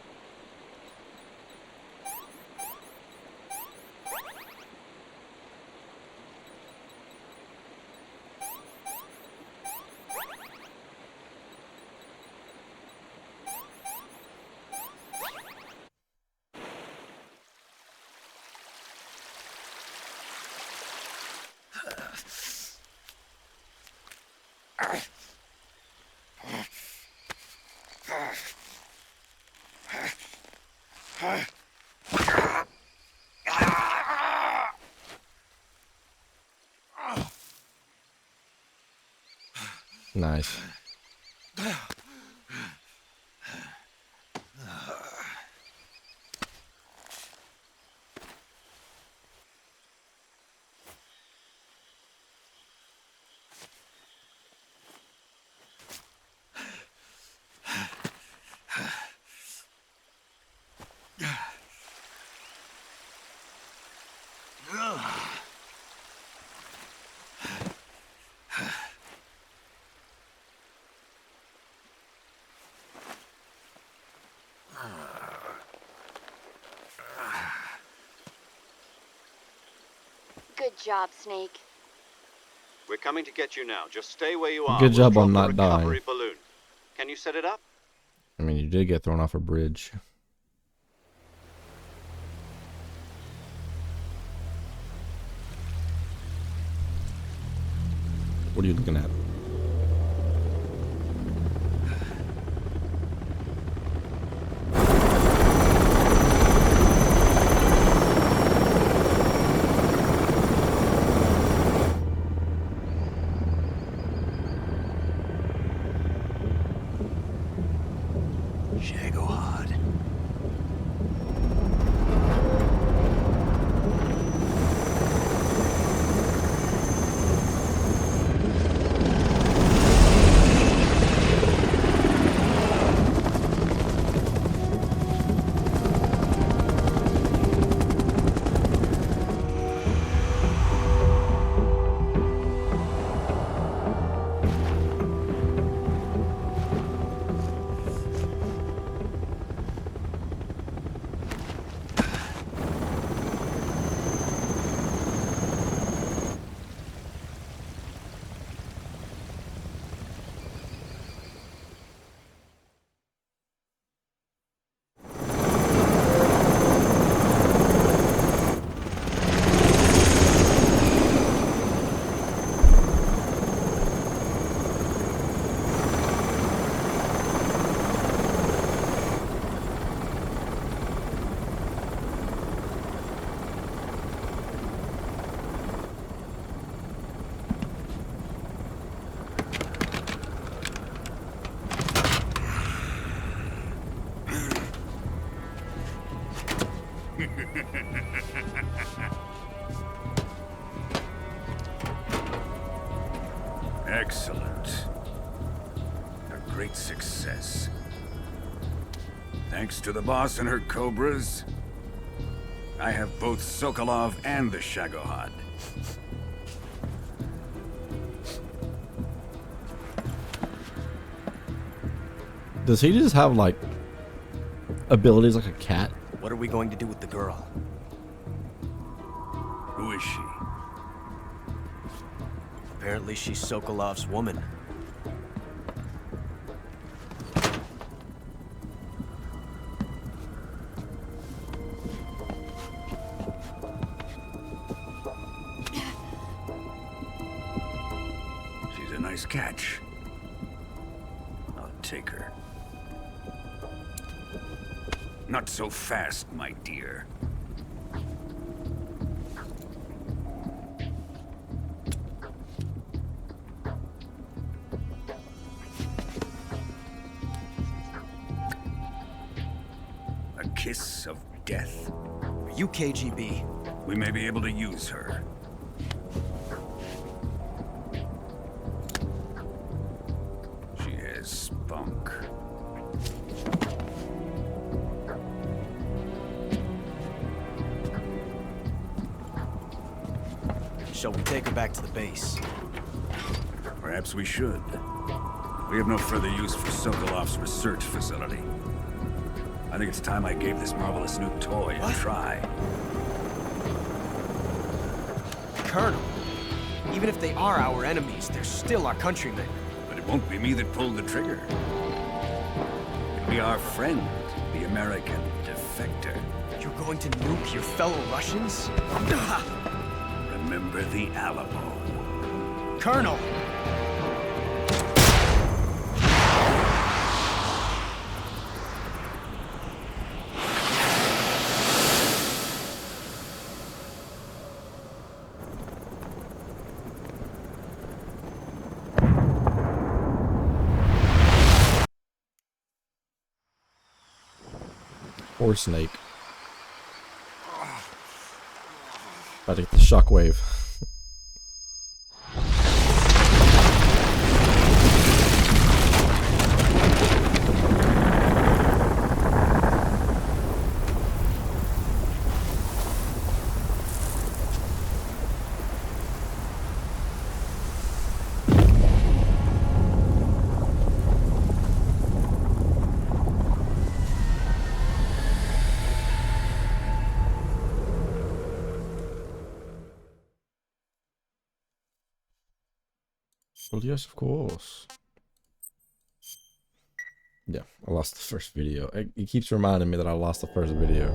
Nice. Good job, Snake. We're coming to get you now. Just stay where you are. Good job We'll on drop not the recovery dying. balloon. Can you set it up? I mean, you did get thrown off a bridge. What are you looking at? Excellent. A great success. Thanks to the boss and her cobras, I have both Sokolov and the Shagohod. Does he just have, like, abilities like a cat? What are we going to do with the girl? Who is she? Apparently she's Sokolov's woman. She's a nice catch. I'll take her. Not so fast, my dear. A kiss of death? Are you KGB? We may be able to use her. She has spunk. Shall we take her back to the base? Perhaps we should. We have no further use for Sokolov's research facility. I think it's time I gave this marvelous new toy a try. Colonel, even if they are our enemies, they're still our countrymen. But it won't be me that pulled the trigger. It'll be our friend, the American defector. You're going to nuke your fellow Russians? Remember the Alamo. Colonel! Or snake. About to get the shockwave. Well, yes, of course. Yeah, I lost the first video. It keeps reminding me that I lost the first video.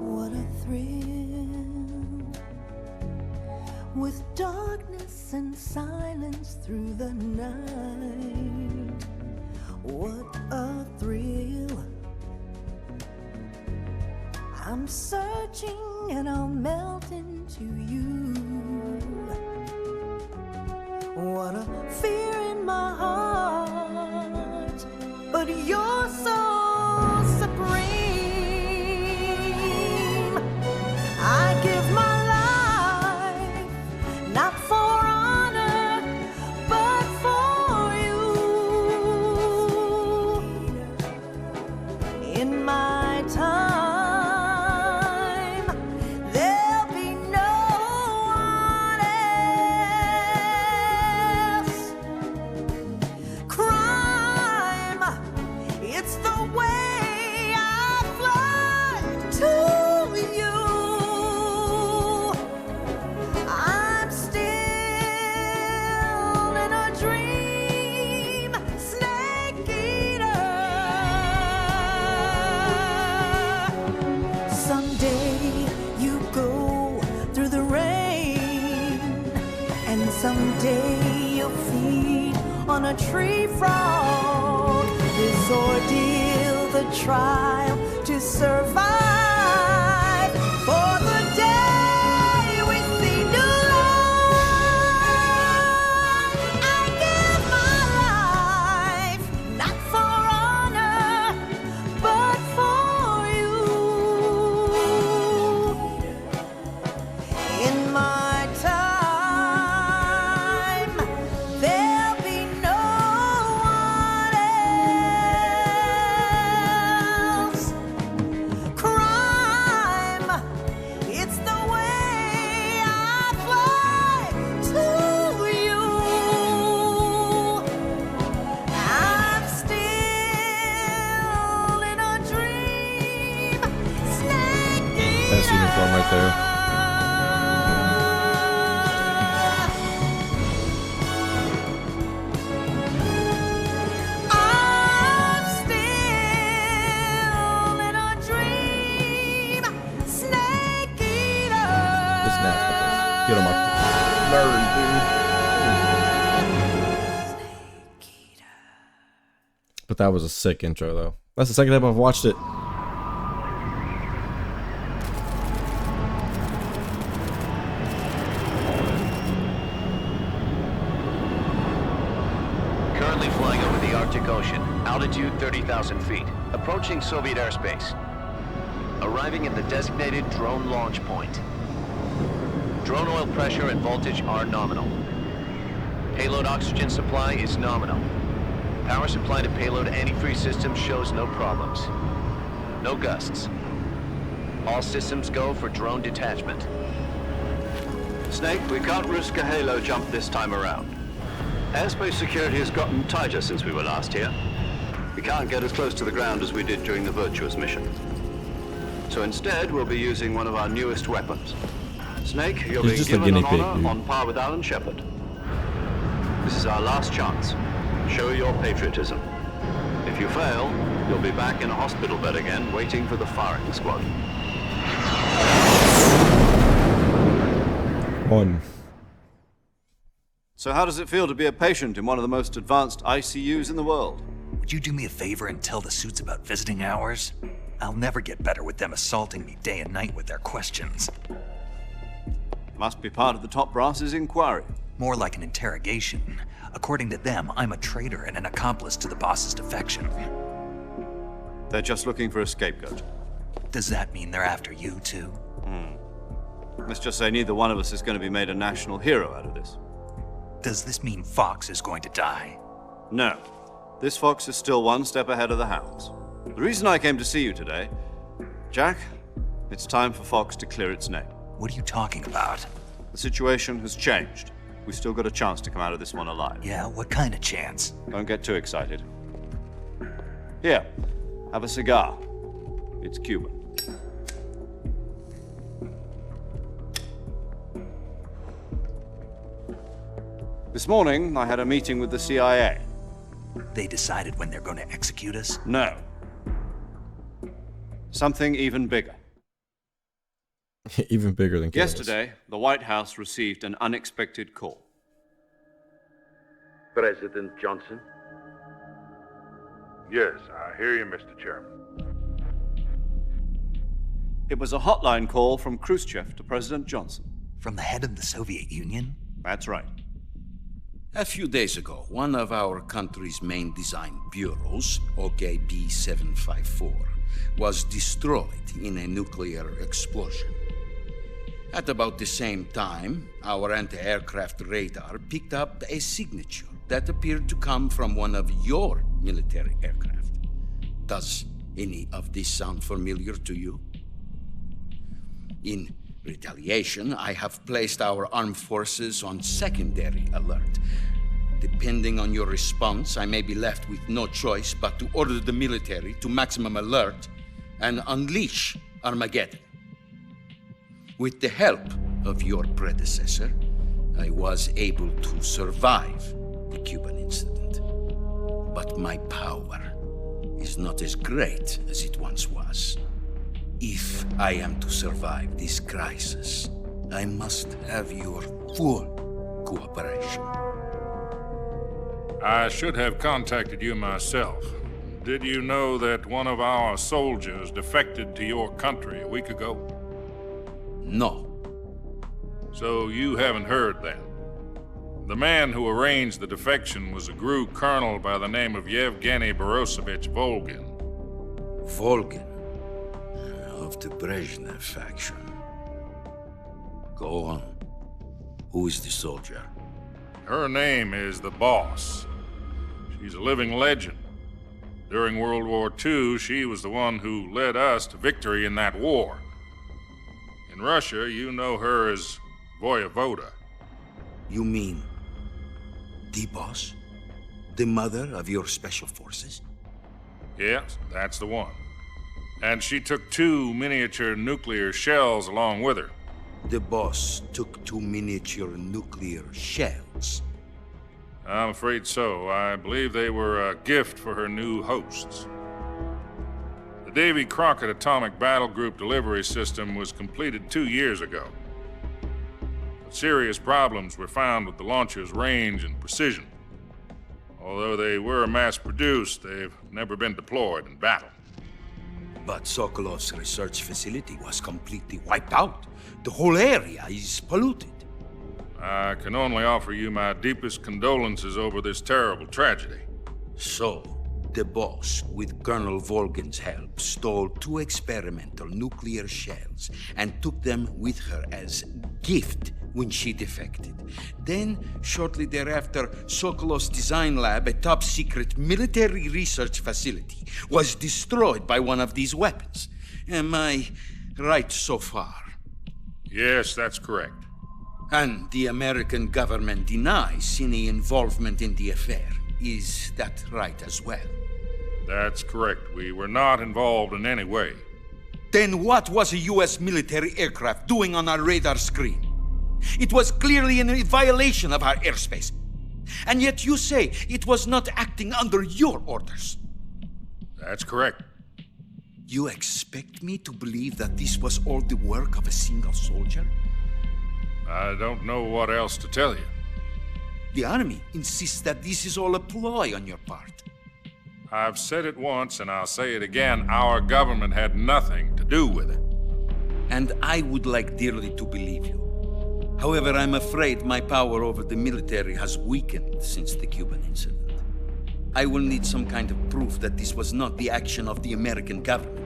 What a thrill, with darkness and silence through the night. What a thrill. I'm searching and I'll melt into you. What a fear in my heart, but you're so supreme. I give my life, not for honor, but for you. In my time, there'll be no one else. Crime, it's the way I fly to you. I'm still in a dream, snake eater. Someday you go through the rain, and someday you'll feed on a tree frog. This ordeal, the trial to survive song right there. Get him up. Nerd, dude. But that was a sick intro, though. That's the second time I've watched it. Currently flying over the Arctic Ocean. Altitude 30,000 feet. Approaching Soviet airspace. Arriving at the designated drone launch point. Drone oil pressure and voltage are nominal. Payload oxygen supply is nominal. Power supply to payload antifreeze systems shows no problems. No gusts. All systems go for drone detachment. Snake, we can't risk a halo jump this time around. Airspace security has gotten tighter since we were last here. We can't get as close to the ground as we did during the Virtuous mission. So instead, we'll be using one of our newest weapons. Snake, you're being given an honor on par with Alan Shepard. This is our last chance. Show your patriotism. If you fail, you'll be back in a hospital bed again, waiting for the firing squad. One. So how does it feel to be a patient in one of the most advanced ICUs in the world? Would you do me a favor and tell the suits about visiting hours? I'll never get better with them assaulting me day and night with their questions. Must be part of the top brass's inquiry. More like an interrogation. According to them, I'm a traitor and an accomplice to the boss's defection. They're just looking for a scapegoat. Does that mean they're after you, too? Let's just say neither one of us is going to be made a national hero out of this. Does this mean Fox is going to die? No. This fox is still one step ahead of the hounds. The reason I came to see you today, Jack, it's time for Fox to clear its name. What are you talking about? The situation has changed. We've still got a chance to come out of this one alive. Yeah, what kind of chance? Don't get too excited. Here, have a cigar. It's Cuban. This morning, I had a meeting with the CIA. They decided when they're going to execute us? No. Something even bigger. Even bigger than killing us. Yesterday, the White House received an unexpected call. President Johnson? Yes, I hear you, Mr. Chairman. It was a hotline call from Khrushchev to President Johnson. From the head of the Soviet Union? That's right. A few days ago, one of our country's main design bureaus, OKB-754, was destroyed in a nuclear explosion. At about the same time, our anti-aircraft radar picked up a signature that appeared to come from one of your military aircraft. Does any of this sound familiar to you? In retaliation, I have placed our armed forces on secondary alert. Depending on your response, I may be left with no choice but to order the military to maximum alert and unleash Armageddon. With the help of your predecessor, I was able to survive the Cuban incident. But my power is not as great as it once was. If I am to survive this crisis, I must have your full cooperation. I should have contacted you myself. Did you know that one of our soldiers defected to your country a week ago? No. So you haven't heard then? The man who arranged the defection was a GRU colonel by the name of Yevgeny Borosovich Volgin. Volgin? Of the Brezhnev faction. Go on. Who is the soldier? Her name is the Boss. She's a living legend. During World War II, she was the one who led us to victory in that war. In Russia, you know her as Voyevoda. You mean the Boss? The mother of your special forces? Yes, that's the one. And she took 2 miniature nuclear shells along with her. The boss took 2 miniature nuclear shells. I'm afraid so. I believe they were a gift for her new hosts. The Davy Crockett Atomic Battle Group delivery system was completed 2 years ago. But serious problems were found with the launcher's range and precision. Although they were mass-produced, they've never been deployed in battle. But Sokolov's research facility was completely wiped out. The whole area is polluted. I can only offer you my deepest condolences over this terrible tragedy. So, the boss, with Colonel Volgin's help, stole 2 experimental nuclear shells and took them with her as gift when she defected. Then, shortly thereafter, Sokolov's design lab, a top-secret military research facility, was destroyed by one of these weapons. Am I right so far? Yes, that's correct. And the American government denies any involvement in the affair. Is that right as well? That's correct. We were not involved in any way. Then what was a U.S. military aircraft doing on our radar screen? It was clearly in violation of our airspace. And yet you say it was not acting under your orders. That's correct. You expect me to believe that this was all the work of a single soldier? I don't know what else to tell you. The army insists that this is all a ploy on your part. I've said it once and I'll say it again. Our government had nothing to do with it. And I would like dearly to believe you. However, I'm afraid my power over the military has weakened since the Cuban incident. I will need some kind of proof that this was not the action of the American government.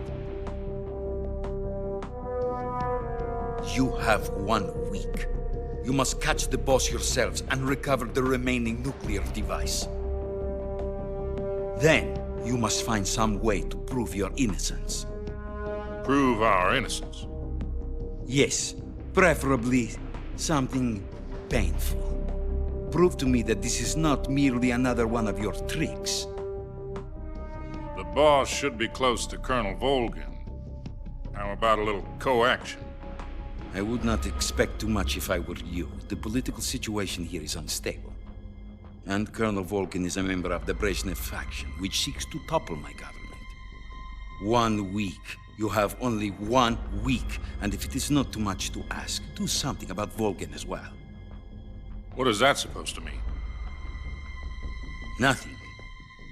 You have 1 week. You must catch the boss yourselves and recover the remaining nuclear device. Then, you must find some way to prove your innocence. Prove our innocence? Yes, preferably something painful. Prove to me that this is not merely another one of your tricks. The boss should be close to Colonel Volgin. How about a little co-action? I would not expect too much if I were you. The political situation here is unstable. And Colonel Volgin is a member of the Brezhnev faction, which seeks to topple my government. 1 week. You have only 1 week, and if it is not too much to ask, do something about Volgin as well. What is that supposed to mean? Nothing.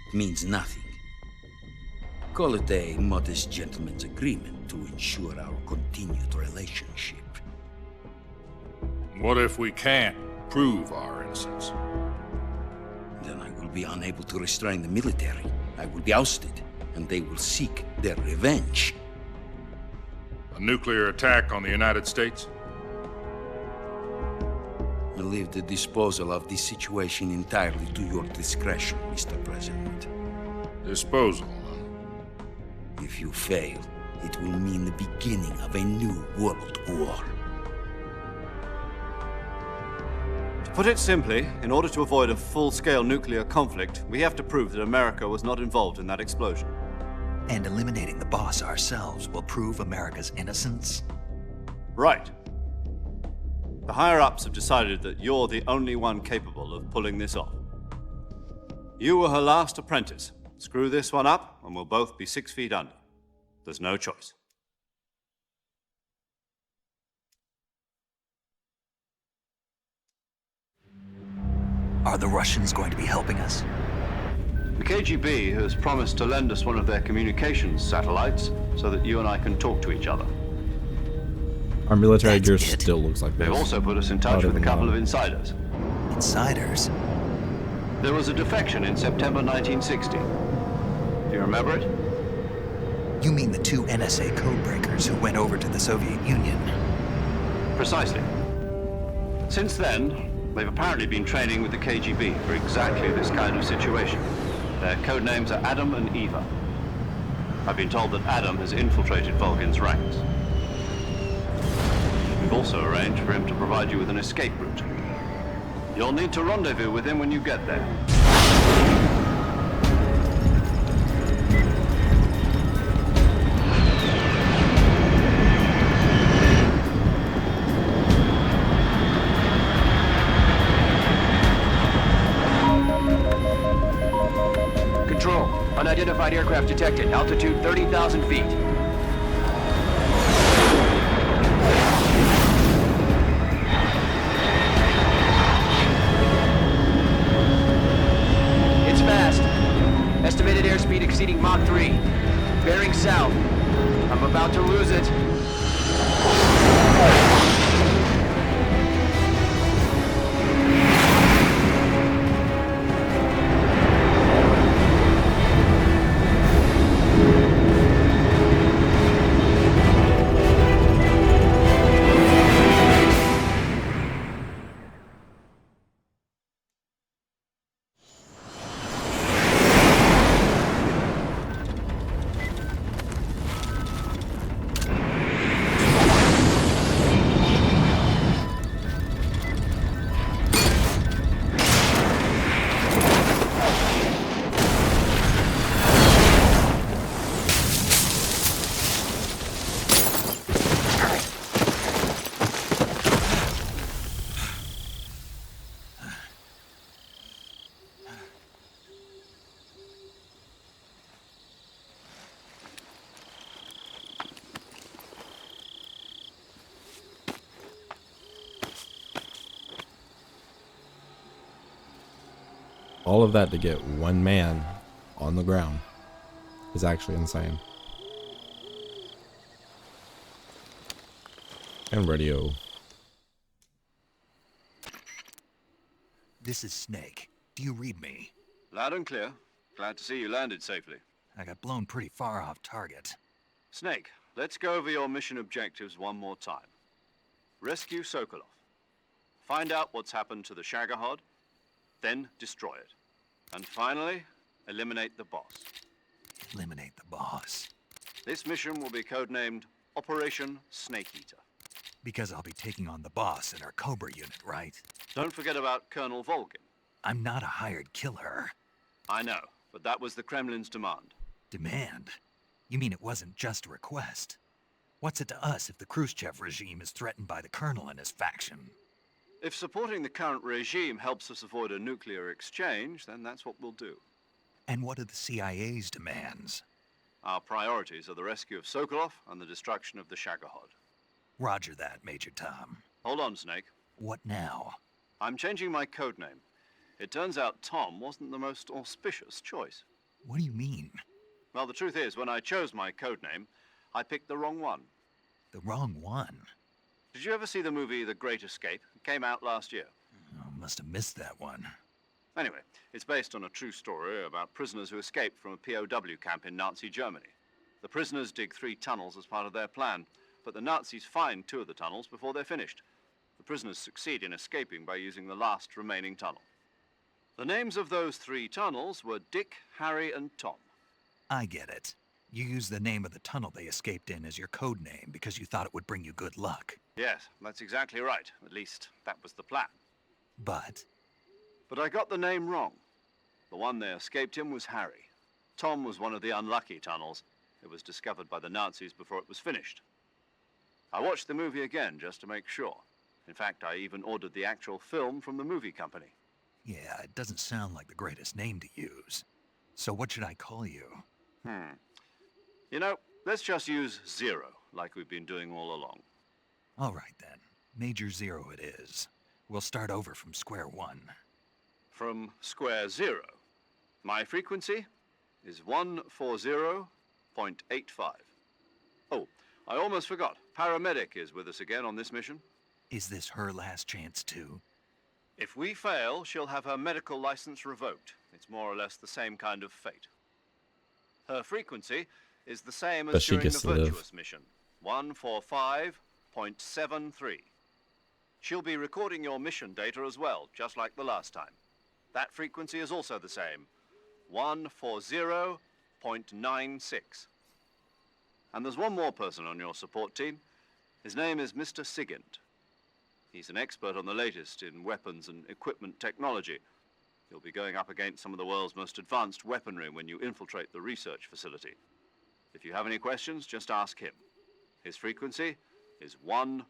It means nothing. Call it a modest gentleman's agreement to ensure our continued relationship. What if we can't prove our innocence? Then I will be unable to restrain the military. I will be ousted, and they will seek their revenge. A nuclear attack on the United States? I leave the disposal of this situation entirely to your discretion, Mr. President. Disposal? If you fail, it will mean the beginning of a new world war. To put it simply, in order to avoid a full-scale nuclear conflict, we have to prove that America was not involved in that explosion. And eliminating the boss ourselves will prove America's innocence? Right. The higher-ups have decided that you're the only one capable of pulling this off. You were her last apprentice. Screw this one up, and we'll both be 6 feet under. There's no choice. Are the Russians going to be helping us? The KGB has promised to lend us one of their communications satellites so that you and I can talk to each other. Our military gear still looks like this. They've also put us in touch with a couple of insiders. Insiders? There was a defection in September 1960. Do you remember it? You mean the 2 NSA codebreakers who went over to the Soviet Union? Precisely. Since then, they've apparently been training with the KGB for exactly this kind of situation. Their code names are Adam and Eva. I've been told that Adam has infiltrated Volgin's ranks. We've also arranged for him to provide you with an escape route. You'll need to rendezvous with him when you get there. Classified aircraft detected. Altitude 30,000 feet. It's fast. Estimated airspeed exceeding Mach 3. Bearing south. I'm about to lose it. All of that to get one man on the ground is actually insane. And radio. This is Snake. Do you read me? Loud and clear. Glad to see you landed safely. I got blown pretty far off target. Snake, let's go over your mission objectives one more time. Rescue Sokolov. Find out what's happened to the Shagohod, then destroy it. And finally, eliminate the boss. Eliminate the boss. This mission will be codenamed Operation Snake Eater. Because I'll be taking on the boss in our Cobra unit, right? Don't forget about Colonel Volgin. I'm not a hired killer. I know, but that was the Kremlin's demand. Demand? You mean it wasn't just a request? What's it to us if the Khrushchev regime is threatened by the Colonel and his faction? If supporting the current regime helps us avoid a nuclear exchange, then that's what we'll do. And what are the CIA's demands? Our priorities are the rescue of Sokolov and the destruction of the Shagohod. Roger that, Major Tom. Hold on, Snake. What now? I'm changing my codename. It turns out Tom wasn't the most auspicious choice. What do you mean? Well, the truth is, when I chose my codename, I picked the wrong one. The wrong one? Did you ever see the movie The Great Escape? It came out last year. Oh, must have missed that one. Anyway, it's based on a true story about prisoners who escaped from a POW camp in Nazi Germany. The prisoners dig 3 tunnels as part of their plan, but the Nazis find 2 of the tunnels before they're finished. The prisoners succeed in escaping by using the last remaining tunnel. The names of those 3 tunnels were Dick, Harry, and Tom. I get it. You used the name of the tunnel they escaped in as your code name because you thought it would bring you good luck. Yes, that's exactly right. At least, that was the plan. But I got the name wrong. The one they escaped in was Harry. Tom was one of the unlucky tunnels. It was discovered by the Nazis before it was finished. I watched the movie again just to make sure. In fact, I even ordered the actual film from the movie company. yeah, it doesn't sound like the greatest name to use. So what should I call you? You know, let's just use Zero, like we've been doing all along. All right then. Major Zero it is. We'll start over from square one. From square 0. My frequency is 140.85. Oh, I almost forgot. Paramedic is with us again on this mission. Is this her last chance too? If we fail, she'll have her medical license revoked. It's more or less the same kind of fate. Her frequency is the same But as she during the gets to live. Virtuous mission, 145.73. She'll be recording your mission data as well, just like the last time. That frequency is also the same, 140.96. And there's one more person on your support team. His name is Mr. Sigint. He's an expert on the latest in weapons and equipment technology. You'll be going up against some of the world's most advanced weaponry when you infiltrate the research facility. If you have any questions, just ask him. His frequency is 148.41.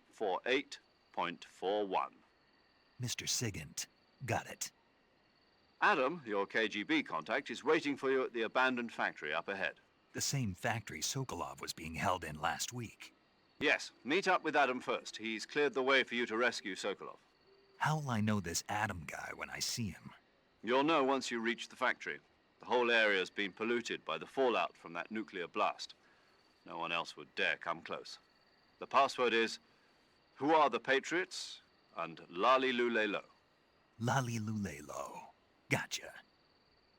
Mr. Sigint. Got it. Adam, your KGB contact, is waiting for you at the abandoned factory up ahead. The same factory Sokolov was being held in last week. Yes, meet up with Adam first. He's cleared the way for you to rescue Sokolov. How'll I know this Adam guy when I see him? You'll know once you reach the factory. The whole area's been polluted by the fallout from that nuclear blast. No one else would dare come close. The password is, "Who are the Patriots?" and Lali Lule Lo. Lali Lule Lo. Gotcha.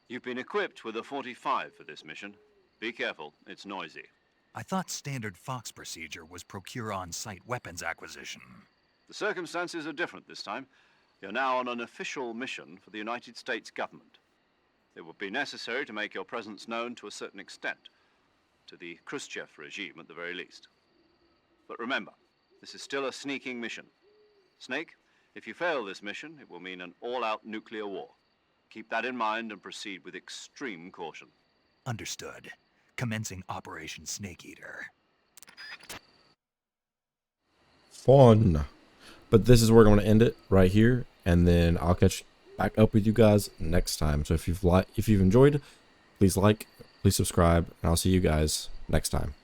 You've been equipped with a 45 for this mission. Be careful, it's noisy. I thought standard Fox procedure was procure on-site weapons acquisition. The circumstances are different this time. You're now on an official mission for the United States government. It would be necessary to make your presence known to a certain extent, to the Khrushchev regime at the very least. But remember, this is still a sneaking mission. Snake, if you fail this mission, it will mean an all-out nuclear war. Keep that in mind and proceed with extreme caution. Understood. Commencing Operation Snake Eater. Fun. But this is where I'm going to end it right here, and then I'll catch back up with you guys next time. So if you've enjoyed, please like, please subscribe, and I'll see you guys next time.